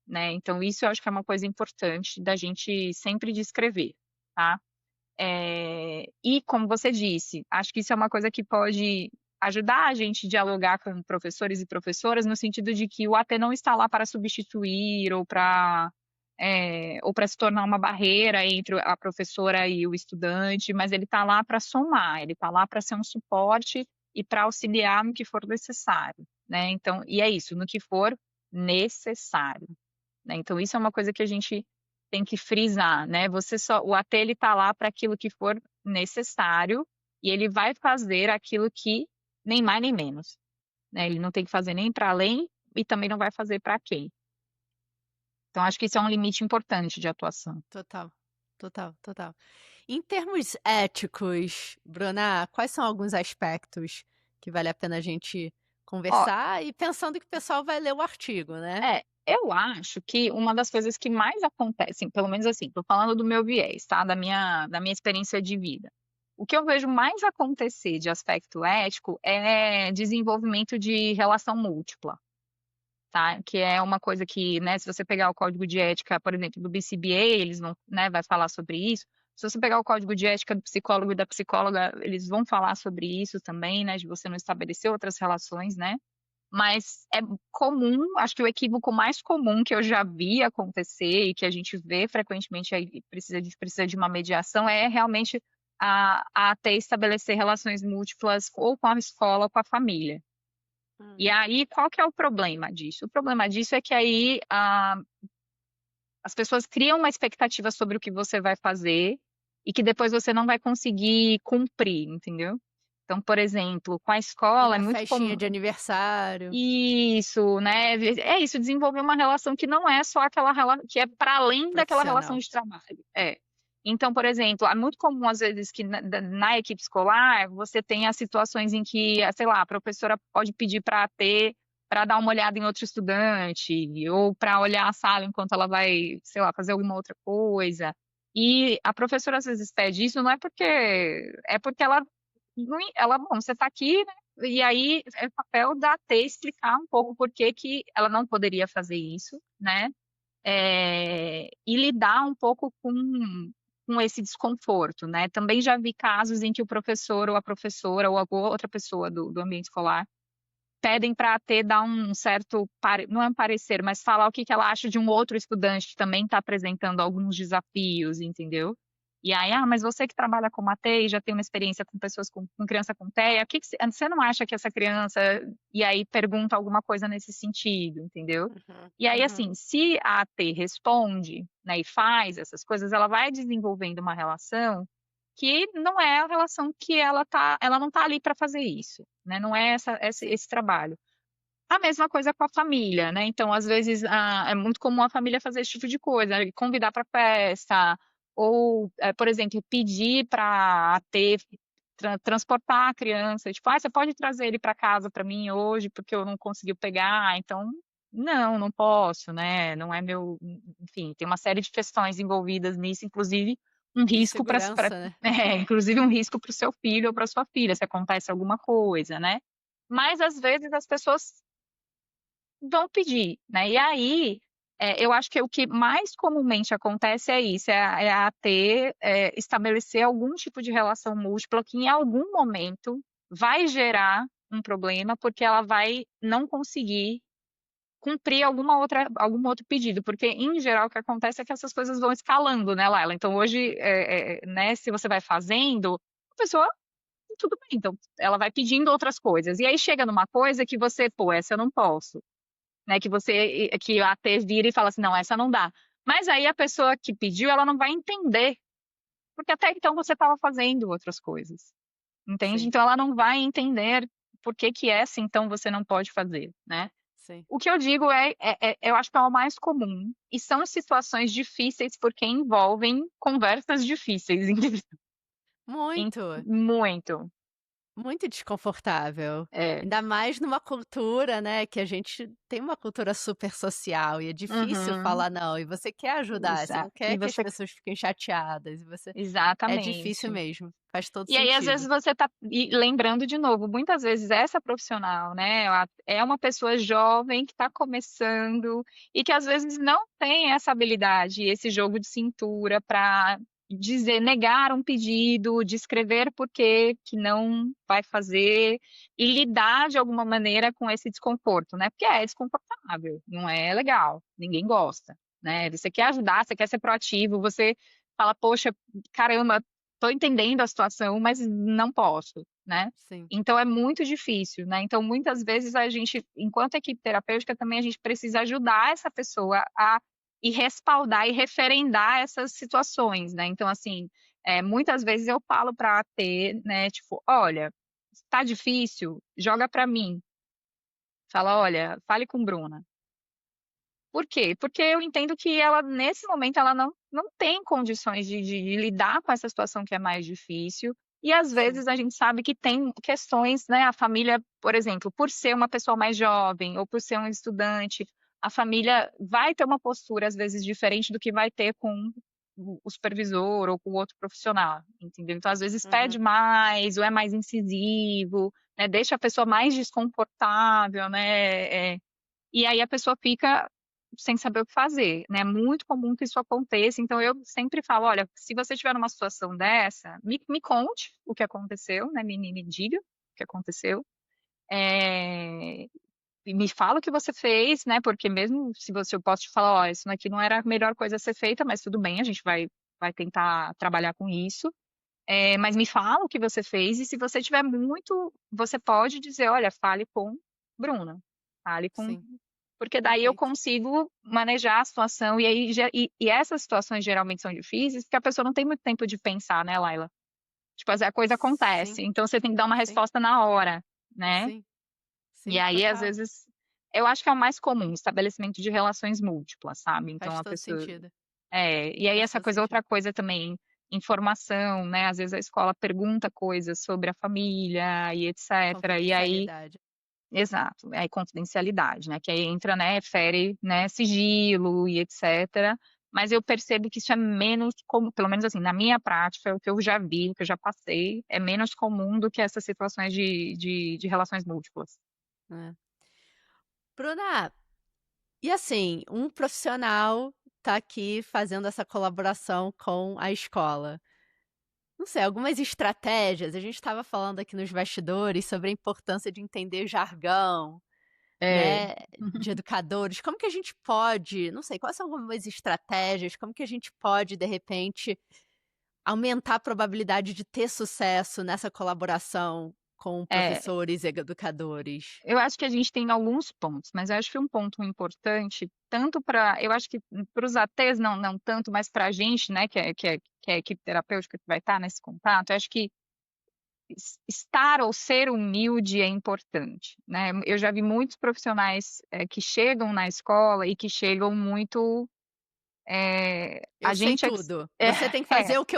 né? Então, isso eu acho que é uma coisa importante da gente sempre descrever, tá? E como você disse, acho que isso é uma coisa que pode ajudar a gente a dialogar com professores e professoras no sentido de que o AT não está lá para substituir ou para se tornar uma barreira entre a professora e o estudante, mas ele está lá para somar, ele está lá para ser um suporte e para auxiliar no que for necessário, né? Então, e é isso, no que for necessário, né? Então, isso é uma coisa que a gente tem que frisar, né? O AT ele está lá para aquilo que for necessário e ele vai fazer aquilo que nem mais nem menos, né? Ele não tem que fazer nem para além e também não vai fazer para quem. Então acho que isso é um limite importante de atuação. Total, total, total. Em termos éticos, Bruna, quais são alguns aspectos que vale a pena a gente Ó, conversar e pensando que o pessoal vai ler o artigo, né? eu acho que uma das coisas que mais acontecem, pelo menos assim, tô falando do meu viés, tá? Da minha experiência de vida. O que eu vejo mais acontecer de aspecto ético é desenvolvimento de relação múltipla, tá? Que é uma coisa que, né, se você pegar o código de ética, por exemplo, do BCBA, eles vão, né, vai falar sobre isso. Se você pegar o código de ética do psicólogo e da psicóloga, eles vão falar sobre isso também, né, de você não estabelecer outras relações, né? Mas é comum, acho que o equívoco mais comum que eu já vi acontecer e que a gente vê frequentemente aí precisa de uma mediação é realmente a até estabelecer relações múltiplas ou com a escola ou com a família. E Hum. aí, qual que é o problema disso? O problema disso é que aí as pessoas criam uma expectativa sobre o que você vai fazer e que depois você não vai conseguir cumprir, entendeu? Então, por exemplo, com a E escola é na muito festinha comum. de aniversário, Isso, né? É isso, desenvolver uma relação que não é só aquela relação, que é para além daquela relação profissional. de trabalho. É. Então, por exemplo, é muito comum às vezes que na equipe escolar você tenha situações em que, sei lá, a professora pode pedir para dar uma olhada em outro estudante ou para olhar a sala enquanto ela vai, sei lá, fazer alguma outra coisa. E a professora às vezes pede isso, não é porque é porque ela, bom, você está aqui, né? E aí é o papel da T explicar um pouco por que que ela não poderia fazer isso, né? E lidar um pouco com esse desconforto, né? Também já vi casos em que o professor ou a professora ou alguma outra pessoa do ambiente escolar pedem para a T dar um certo, não é um parecer, mas falar o que que ela acha de um outro estudante que também está apresentando alguns desafios, entendeu? E aí, mas você que trabalha com a T e já tem uma experiência com pessoas com criança com TEA, o que que você não acha que essa criança. E aí pergunta alguma coisa nesse sentido, entendeu? Uhum, E aí, uhum. assim, se a T responde, né, e faz essas coisas, ela vai desenvolvendo uma relação que não é a relação que ela não tá ali para fazer isso, né? Não é Sim. esse trabalho. A mesma coisa com a família, né? Então, às vezes, é muito comum a família fazer esse tipo de coisa, né? Convidar para festa, ou, por exemplo, pedir para ter transportar a criança, tipo, você pode trazer ele para casa para mim hoje porque eu não consegui pegar, então não posso, né? Não é meu, enfim, tem uma série de questões envolvidas nisso, inclusive um De risco para, segurança, né? inclusive um risco para o seu filho ou para sua filha, se acontece alguma coisa, né? Mas às vezes as pessoas vão pedir, né? E aí, eu acho que o que mais comumente acontece é isso, é a ter, estabelecer algum tipo de relação múltipla que em algum momento vai gerar um problema, porque ela vai não conseguir cumprir algum outro pedido, porque em geral o que acontece é que essas coisas vão escalando, né, Laila? Então hoje, né, se você vai fazendo, a pessoa tudo bem, então ela vai pedindo outras coisas. E aí chega numa coisa que você, pô, essa eu não posso, né? Que a T vira e fala assim, não, essa não dá. Mas aí a pessoa que pediu, ela não vai entender, porque até então você estava fazendo outras coisas, entende? Sim, Então ela não vai entender por que que essa então você não pode fazer, né? sim. O que eu digo eu acho que é o mais comum, e são situações difíceis porque envolvem conversas difíceis, entendeu? Muito. Muito. Muito desconfortável. É. Ainda mais numa cultura, né, que a gente tem uma cultura super social e é difícil Uhum. falar não, e você quer ajudar, você não E quer que as você. pessoas fiquem chateadas e você é difícil Exatamente. mesmo, faz todo E aí, às vezes, sentido. você tá lembrando de novo, muitas vezes essa profissional, né, ela é uma pessoa jovem que está começando e que às vezes não tem essa habilidade, esse jogo de cintura para dizer, negar um pedido, descrever por que não vai fazer e lidar de alguma maneira com esse desconforto, né? Porque é desconfortável, não é legal, ninguém gosta, né? Você quer ajudar, você quer ser proativo, você fala, poxa, caramba, estou entendendo a situação, mas não posso, né? Sim, Então é muito difícil, né? Então muitas vezes a gente, enquanto equipe terapêutica, também a gente precisa ajudar essa pessoa a e respaldar e referendar essas situações, né? Então assim, muitas vezes eu falo para a T, né? Tipo, olha, está difícil, joga para mim. Fala, olha, fale com Bruna. Por quê? Porque eu entendo que ela, nesse momento, ela não tem condições de lidar com essa situação que é mais difícil. E às Sim. vezes a gente sabe que tem questões, né? A família, por exemplo, por ser uma pessoa mais jovem ou por ser um estudante, a família vai ter uma postura às vezes diferente do que vai ter com o supervisor ou com o outro profissional, entendeu? Então, às vezes pede Uhum. mais ou é mais incisivo, né? Deixa a pessoa mais desconfortável, né? E aí a pessoa fica sem saber o que fazer, né? É muito comum que isso aconteça. Então eu sempre falo, olha, se você estiver numa situação dessa, me conte o que aconteceu, né? Me diga o que aconteceu. É, e me fala o que você fez, né? Porque mesmo se você, eu posso te falar, ó, isso aqui não era a melhor coisa a ser feita, mas tudo bem, a gente vai tentar trabalhar com isso. Mas me fala o que você fez e se você tiver muito, você pode dizer, olha, fale com Bruna, fale com Sim, porque daí eu perfeito. consigo manejar a situação, e aí e essas situações geralmente são difíceis, porque a pessoa não tem muito tempo de pensar, né, Laila? Tipo, a coisa Sim, acontece, então você tem que dar uma sim, resposta na hora, né? sim, E sim, aí, às total. vezes, eu acho que é o mais comum, estabelecimento de relações múltiplas, sabe? Então Faz a todo pessoa. sentido, E aí faz essa todo coisa, sentido. outra coisa também, informação, né? Às vezes a escola pergunta coisas sobre a família e etc. E aí Confidencialidade. exato, é confidencialidade, né, que aí entra, né, fere, né, sigilo e etcétera, mas eu percebo que isso é menos como pelo menos, assim, na minha prática, o que eu já vi, o que eu já passei, é menos comum do que essas situações de relações múltiplas. Né. Bruna, e assim, um profissional tá aqui fazendo essa colaboração com a escola. Não sei, algumas estratégias, a gente estava falando aqui nos bastidores sobre a importância de entender jargão, É. né, de educadores. Como que a gente pode, não sei, quais são algumas estratégias, como que a gente pode, de repente, aumentar a probabilidade de ter sucesso nessa colaboração com É, professores e educadores? eu acho que a gente tem alguns pontos, mas eu acho que um ponto importante, tanto para eu acho que para os ATs não tanto, mas para a gente, né, que é a equipe terapêutica que vai estar nesse contato, eu acho que estar ou ser humilde é importante, né. Eu já vi muitos profissionais, que chegam na escola e que chegam muito, Eu a sei gente é que s tudo, você tem que é, fazer o que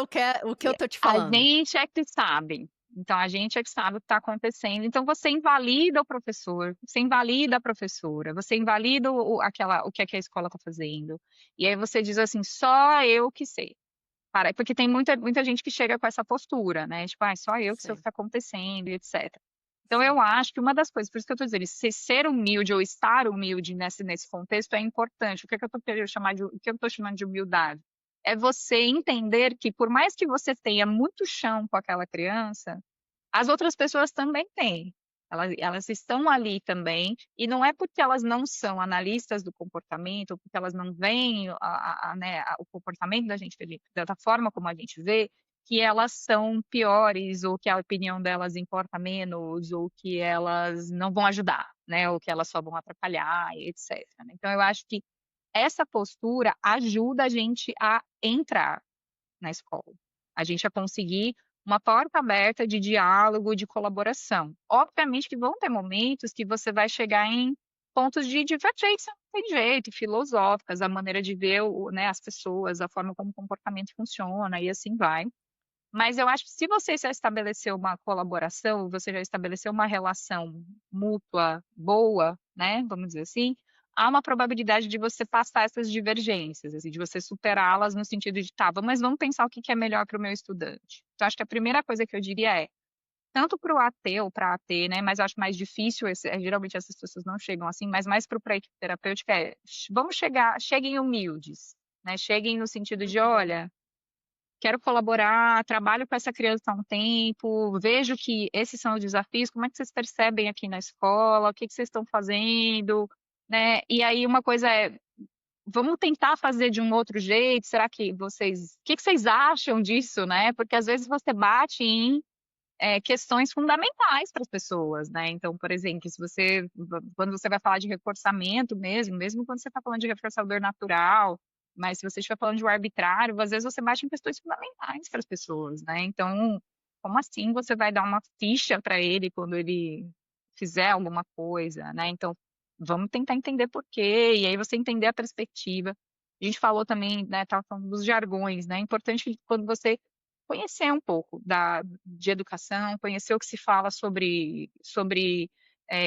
eu tô te a falando. gente é que sabe, então a gente é que sabe o que está acontecendo, então você invalida o professor, você invalida a professora, você invalida o que é que a escola está fazendo, e aí você diz assim: "Só eu que sei". Porque tem muita gente que chega com essa postura, né, tipo: "Ai, só eu que sei o que Sim, está acontecendo e etcétera". Então sim, eu acho que uma das coisas por isso que eu estou dizendo, ser humilde ou estar humilde nesse contexto é importante. O que é que eu estou querendo chamar de o que eu estou chamando de humildade? É você entender que por mais que você tenha muito chão com aquela criança, as outras pessoas também têm. Elas estão ali também, e não é porque elas não são analistas do comportamento, ou porque elas não veem né, o comportamento da gente da forma como a gente vê, que elas são piores, ou que a opinião delas importa menos, ou que elas não vão ajudar, né, ou que elas só vão atrapalhar, e etcétera, né. Então eu acho que essa postura ajuda a gente a entrar na escola. A gente a conseguir uma porta aberta de diálogo, de colaboração. Obviamente que vão ter momentos que você vai chegar em pontos de divergência, não tem jeito, filosóficas, a maneira de ver né, as pessoas, a forma como o comportamento funciona e assim vai. Mas eu acho que se você já estabeleceu uma colaboração, você já estabeleceu uma relação mútua boa, né, vamos dizer assim, há uma probabilidade de você passar essas divergências, assim, de você superá-las no sentido de, tá, mas vamos pensar o que que é melhor para o meu estudante. Então, acho que a primeira coisa que eu diria é, tanto para o AT ou para a AT, né, mas eu acho mais difícil, geralmente essas pessoas não chegam assim, mas mais para a equipe terapêutica é, cheguem humildes, né, cheguem no sentido de, uhum, olha, quero colaborar, trabalho com essa criança há um tempo, vejo que esses são os desafios, como é que vocês percebem aqui na escola, o que que vocês estão fazendo, né? E aí uma coisa é, vamos tentar fazer de um outro jeito, será que o que que vocês acham disso, né? Porque às vezes você bate em questões fundamentais para as pessoas, né? Então, por exemplo, quando você vai falar de reforçamento mesmo quando você está falando de reforçador natural, mas se você estiver falando de um arbitrário, às vezes você bate em questões fundamentais para as pessoas, né? Então, como assim você vai dar uma ficha para ele quando ele fizer alguma coisa, né? Então, vamos tentar entender por quê, e aí você entender a perspectiva. A gente falou também, né, estava falando dos jargões, né, é importante quando você conhecer um pouco de educação, conhecer o que se fala sobre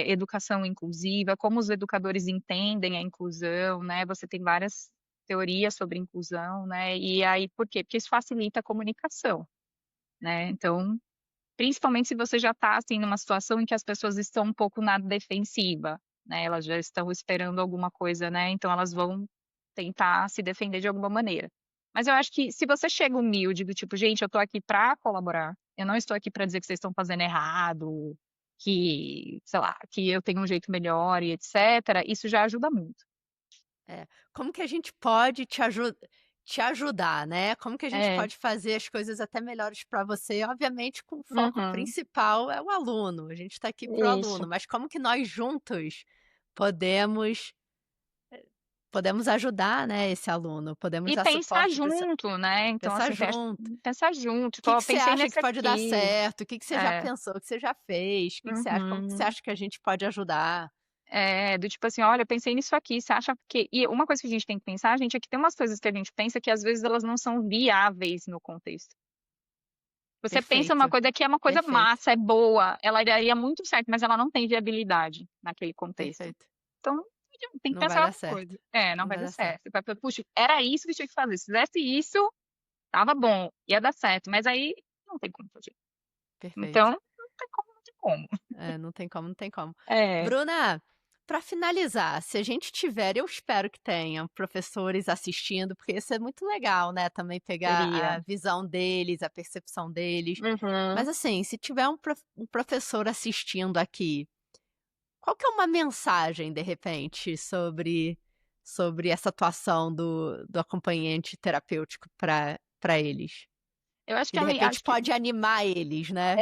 educação inclusiva, como os educadores entendem a inclusão, né, você tem várias teorias sobre inclusão, né, e aí por quê? Porque isso facilita a comunicação, né, então, principalmente se você já está, assim, numa situação em que as pessoas estão um pouco na defensiva, né, elas já estão esperando alguma coisa, né, então elas vão tentar se defender de alguma maneira. Mas eu acho que se você chega humilde, do tipo: "Gente, eu estou aqui para colaborar, eu não estou aqui para dizer que vocês estão fazendo errado, que, sei lá, que eu tenho um jeito melhor e etcétera", isso já ajuda muito. É. Como que a gente pode te ajudar, né, como que a gente É. pode fazer as coisas até melhores para você, obviamente com o foco Uhum. principal é o aluno, a gente está aqui para o Isso. aluno, mas como que nós juntos podemos podemos ajudar, né, esse aluno, podemos E dar pensar suporte para esse junto, né, então pensar assim, junto. pensar junto, O que tipo: "Ó, que você pensei acha nesse que pode dar aqui". certo? O que que você já É. pensou, o que você já fez? O que que você acha como que você Uhum. acha que a gente pode ajudar? É, do tipo assim: "Olha, eu pensei nisso aqui, você acha que" e uma coisa que a gente tem que pensar, gente, é que tem umas coisas que a gente pensa que às vezes elas não são viáveis no contexto. Você pensa uma Perfeito, coisa que é uma coisa perfeito, massa, é boa, ela daria muito certo, mas ela não tem viabilidade naquele contexto. perfeito. Então, tem que Não pensar vai em dar outra certo, coisa. É, não não vai vai dar dar certo. certo. Você vai falar: "Puxa, era isso que tinha que fazer, se fizesse isso, estava bom, ia dar certo", mas aí não tem como fazer. Então, Perfeito. não tem como, não tem como. É, não tem como, não tem como. É, Bruna, para finalizar, se a gente tiver, eu espero que tenha, professores assistindo, porque isso é muito legal, né, também pegar seria. a visão deles, a percepção deles. Uhum. Mas assim, se tiver um professor assistindo aqui, qual que é uma mensagem, de repente, sobre essa atuação do acompanhante terapêutico para eles? Eu acho Que que de a men repente acho que pode animar eles, né?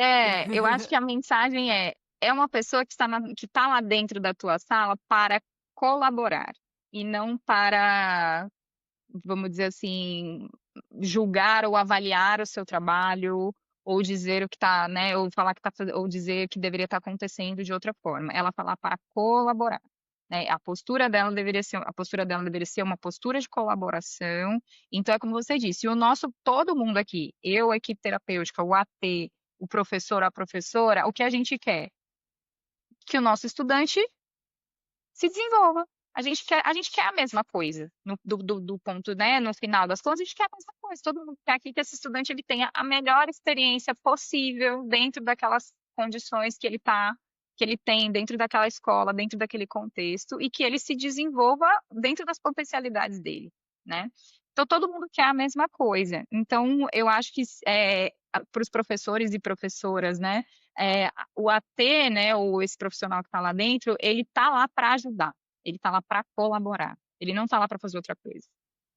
eu acho que a mensagem é uma pessoa que está lá dentro da tua sala para colaborar, e não para, vamos dizer assim, julgar ou avaliar o seu trabalho, ou dizer o que está, né, ou falar que tá faze ou dizer que deveria estar acontecendo de outra forma. Ela tá lá para colaborar, né, a postura dela deveria ser uma postura de colaboração. Então é como você disse, o nosso todo mundo aqui, eu, a equipe terapêutica, o AT, o professor, a professora, o que a gente quer? Que o nosso estudante se desenvolva. A gente quer a mesma coisa, do ponto, né, no final das contas, a gente quer a mesma coisa. Todo mundo quer aqui que esse estudante ele tenha a melhor experiência possível dentro daquelas condições que ele tem dentro daquela escola, dentro daquele contexto, e que ele se desenvolva dentro das potencialidades dele, né. Então todo mundo quer a mesma coisa. Então eu acho que para os professores e professoras, né, o AT, né, ou esse profissional que está lá dentro, ele está lá para ajudar, ele está lá para colaborar, ele não está lá para fazer outra coisa,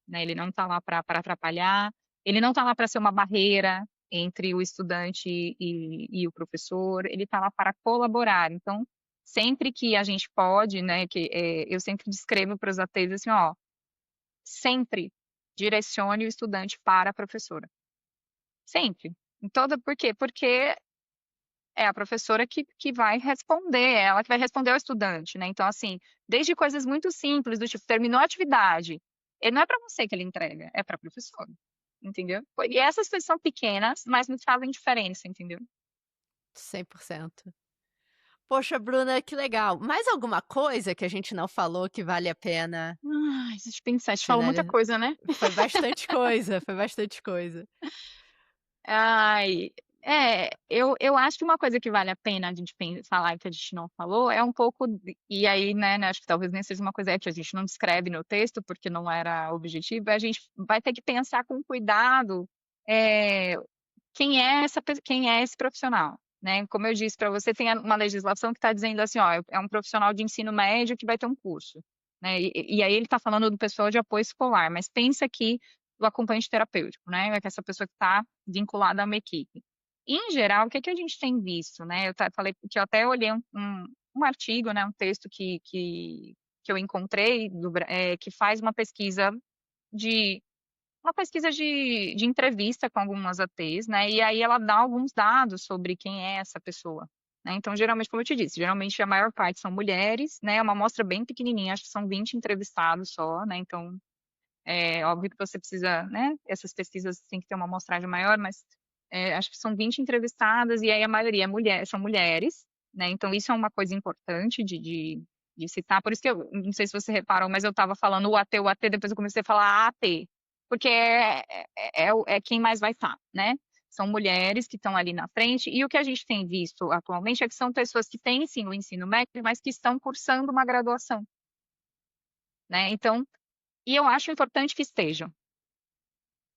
né, ele não está lá para atrapalhar, ele não está lá para ser uma barreira entre o estudante e o professor, ele está lá para colaborar. Então, sempre que a gente pode, né, eu sempre descrevo para os ATs assim: "Ó, sempre direcione o estudante para a professora", sempre. Em toda por quê? Porque é a professora que vai responder, é ela que vai responder ao estudante, né. Então, assim, desde coisas muito simples, do tipo, terminou a atividade, não é para você que ele entrega, é para a professora, entendeu. E essas coisas são pequenas, mas me fazem diferença, entendeu. 100%. Poxa, Bruna, que legal. Mais alguma coisa que a gente não falou que vale a pena Ai, deixa eu pensar, a gente falou muita finalizar? coisa, né. Foi bastante coisa, foi bastante coisa. Ai, eu acho que uma coisa que vale a pena a gente falar e que a gente não falou é um pouco e aí, né, acho que talvez nem seja uma coisa que a gente não descreve no texto, porque não era objetivo, a gente vai ter que pensar com cuidado, eh, quem é esse profissional, né. Como eu disse para você, tem uma legislação que está dizendo assim: "Ó, é um profissional de ensino médio que vai ter um curso", né, e aí ele está falando do pessoal de apoio escolar, mas pensa que do acompanhante terapêutico, né, é que essa pessoa que está vinculada a uma equipe. Em geral, o que que a gente tem visto, né, falei que eu até olhei um artigo, né, um texto que eu encontrei que faz de uma pesquisa de entrevista com algumas ATs, né, e aí ela dá alguns dados sobre quem é essa pessoa, né. Então, geralmente, como eu te disse, geralmente a maior parte são mulheres, né, é uma amostra bem pequenininha, acho que são 20 entrevistados só, né, então É óbvio que você precisa, né, essas pesquisas têm que ter uma amostragem maior, mas, acho que são 20 entrevistadas e aí a maioria são mulheres, né, então isso é uma coisa importante de citar, por isso que eu não sei se você reparou, mas eu estava falando o AT, depois eu comecei a falar AT, porque é quem mais vai estar, né. São mulheres que estão ali na frente e o que a gente tem visto atualmente é que são pessoas que têm sim o ensino médio, mas que estão cursando uma graduação, né, então e eu acho importante que estejam.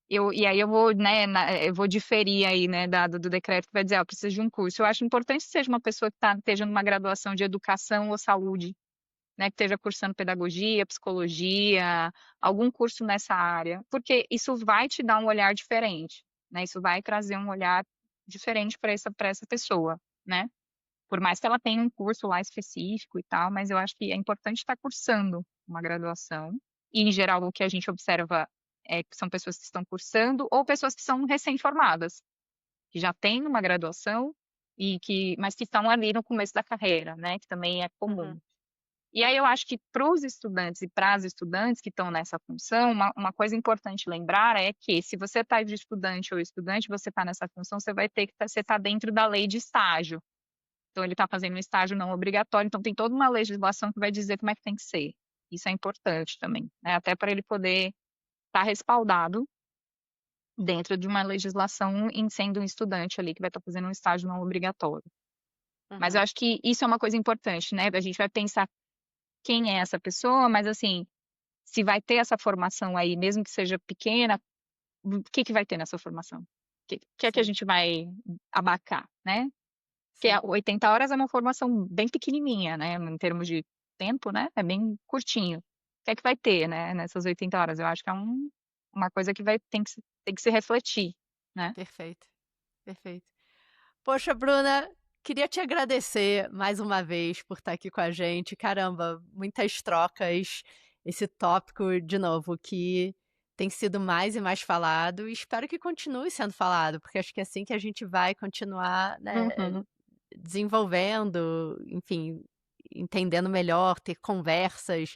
E aí eu vou, né, eu vou diferir aí, né, do decreto que vai dizer: "Ó, precisa de um curso". Eu acho importante que seja uma pessoa que esteja numa graduação de educação ou saúde, né, que esteja cursando pedagogia, psicologia, algum curso nessa área, porque isso vai te dar um olhar diferente, né, isso vai trazer um olhar diferente para essa pessoa, né. Por mais que ela tenha um curso lá específico e tal, mas eu acho que é importante estar cursando uma graduação, e em geral o que a gente observa é que são pessoas que estão cursando ou pessoas que são recém-formadas, que já têm uma graduação mas que estão ali no começo da carreira, né, que também é Uhum, comum. E aí eu acho que para os estudantes e para as estudantes que estão nessa função, uma coisa importante lembrar é que se você está de estudante ou estudante, você está nessa função, você vai ter que você está dentro da lei de estágio. Então ele está fazendo um estágio não obrigatório, então tem toda uma legislação que vai dizer como é que tem que ser. Isso é importante também, né, até para ele poder estar respaldado dentro de uma legislação em sendo um estudante ali que vai estar fazendo um estágio não obrigatório. Mas eu uhum. acho que isso é uma coisa importante, né, a gente vai pensar quem é essa pessoa, mas assim, se vai ter essa formação aí, mesmo que seja pequena, o que que vai ter nessa formação? O que é que a Sim, gente vai abarcar, né? Que sim. 80 horas é uma formação bem pequenininha, né, em termos de tempo, né, é bem curtinho. O que é que vai ter, né, nessas 80 horas? Eu acho que é uma coisa que tem que se refletir, né. Perfeito, perfeito. Poxa, Bruna, queria te agradecer mais uma vez por estar aqui com a gente. Caramba, muitas trocas. Esse tópico, de novo, que tem sido mais e mais falado e espero que continue sendo falado, porque acho que é assim que a gente vai continuar, né, Uhum. desenvolvendo, enfim, entendendo melhor, ter conversas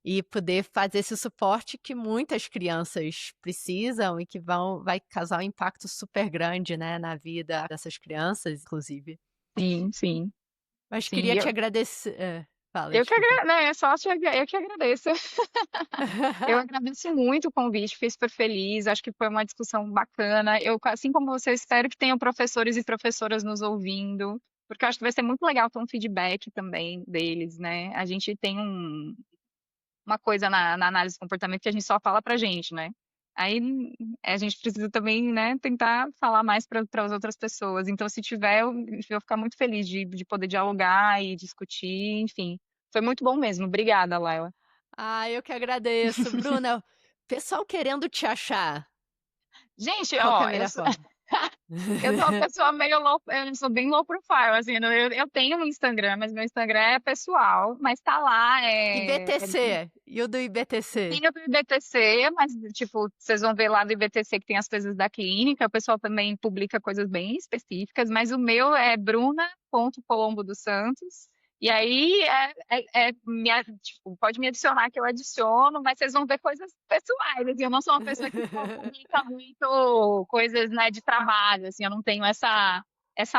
e poder fazer esse suporte que muitas crianças precisam e que vai causar um impacto super grande, né, na vida dessas crianças, inclusive. Sim, sim, Mas sim. queria te agradecer fala, Eu que desculpa. né, eu que agradeço. Eu agradeço muito o convite, fiquei super feliz, acho que foi uma discussão bacana. Eu, assim como você, espero que tenham professores e professoras nos ouvindo, porque eu acho que vai ser muito legal ter um feedback também deles, né. A gente tem uma coisa na análise de comportamento que a gente só fala pra gente, né. Aí, a gente precisa também, né, tentar falar mais para as outras pessoas. Então se tiver, eu vou ficar muito feliz de poder dialogar e discutir, enfim. Foi muito bom mesmo. Obrigada, Laila. Ah, eu que agradeço. Bruna, pessoal querendo te achar, Gente, qual que é ó, a melhor forma? eu sou uma pessoa meio eu sou bem low profile, assim, eu tenho um Instagram, mas meu Instagram é pessoal, mas tá lá, IBTC, e o do IBTC? tem o do IBTC, mas, tipo, vocês vão ver lá do IBTC que tem as coisas da clínica, o pessoal também publica coisas bem específicas, mas o meu é bruna.colombo dos Santos, e aí tipo, pode me adicionar que eu adiciono, mas vocês vão ver coisas pessoais, assim, eu não sou uma pessoa que só publica muito coisas, né, de trabalho, assim, eu não tenho essa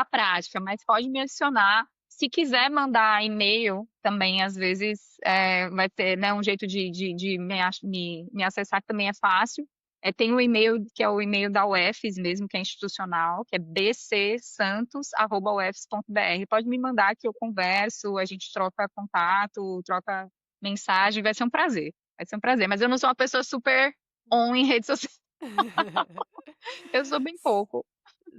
prática, mas pode me adicionar. Se quiser mandar e-mail também, às vezes, vai ter, né, um jeito de me acessar que também é fácil. Tem o e-mail que é o e-mail da UFES mesmo, que é institucional, que é bcsantos@ufes.br. Pode me mandar que eu converso, a gente troca contato, troca mensagem, vai ser um prazer, vai ser um prazer. Mas eu não sou uma pessoa super on em rede social, eu sou bem pouco.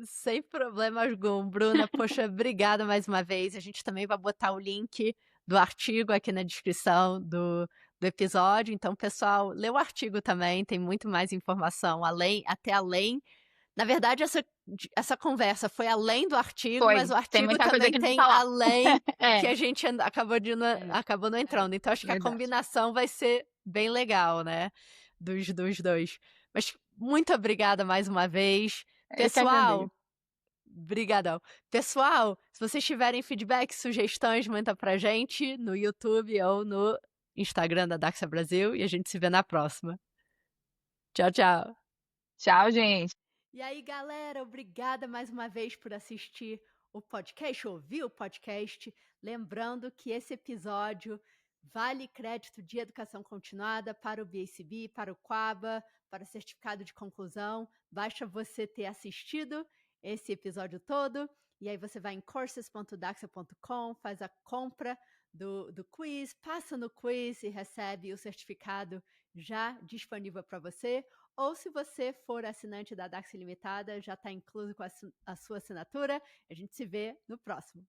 Sem problema algum. Bruna, poxa, obrigada mais uma vez. A gente também vai botar o link do artigo aqui na descrição do episódio. Então, pessoal, lê o artigo também, tem muito mais informação, até além. Na verdade, essa conversa foi além do artigo, mas Foi, o tem artigo muita coisa também que não tem tá lá. além que É, a gente é, acabou não é, entrando. Então, acho que a verdade. combinação vai ser bem legal, né? Dos dois. Mas muito obrigada mais uma vez. Eu que agradeço. Pessoal, brigadão. Pessoal, se vocês tiverem feedback, sugestões, manda pra gente no YouTube ou no Instagram da Daxa Brasil e a gente se vê na próxima. Tchau, tchau. Tchau, gente. E aí, galera, obrigada mais uma vez por assistir o podcast, ouvir o podcast. Lembrando que esse episódio vale crédito de educação continuada para o BACB, para o Quaba, para o certificado de conclusão. Basta você ter assistido esse episódio todo, e aí você vai em courses.daxa.com, faz a compra do quiz, passa no quiz e recebe o certificado já disponível para você. Ou se você for assinante da Dax Limitada, já está incluso com a sua assinatura. A gente se vê no próximo.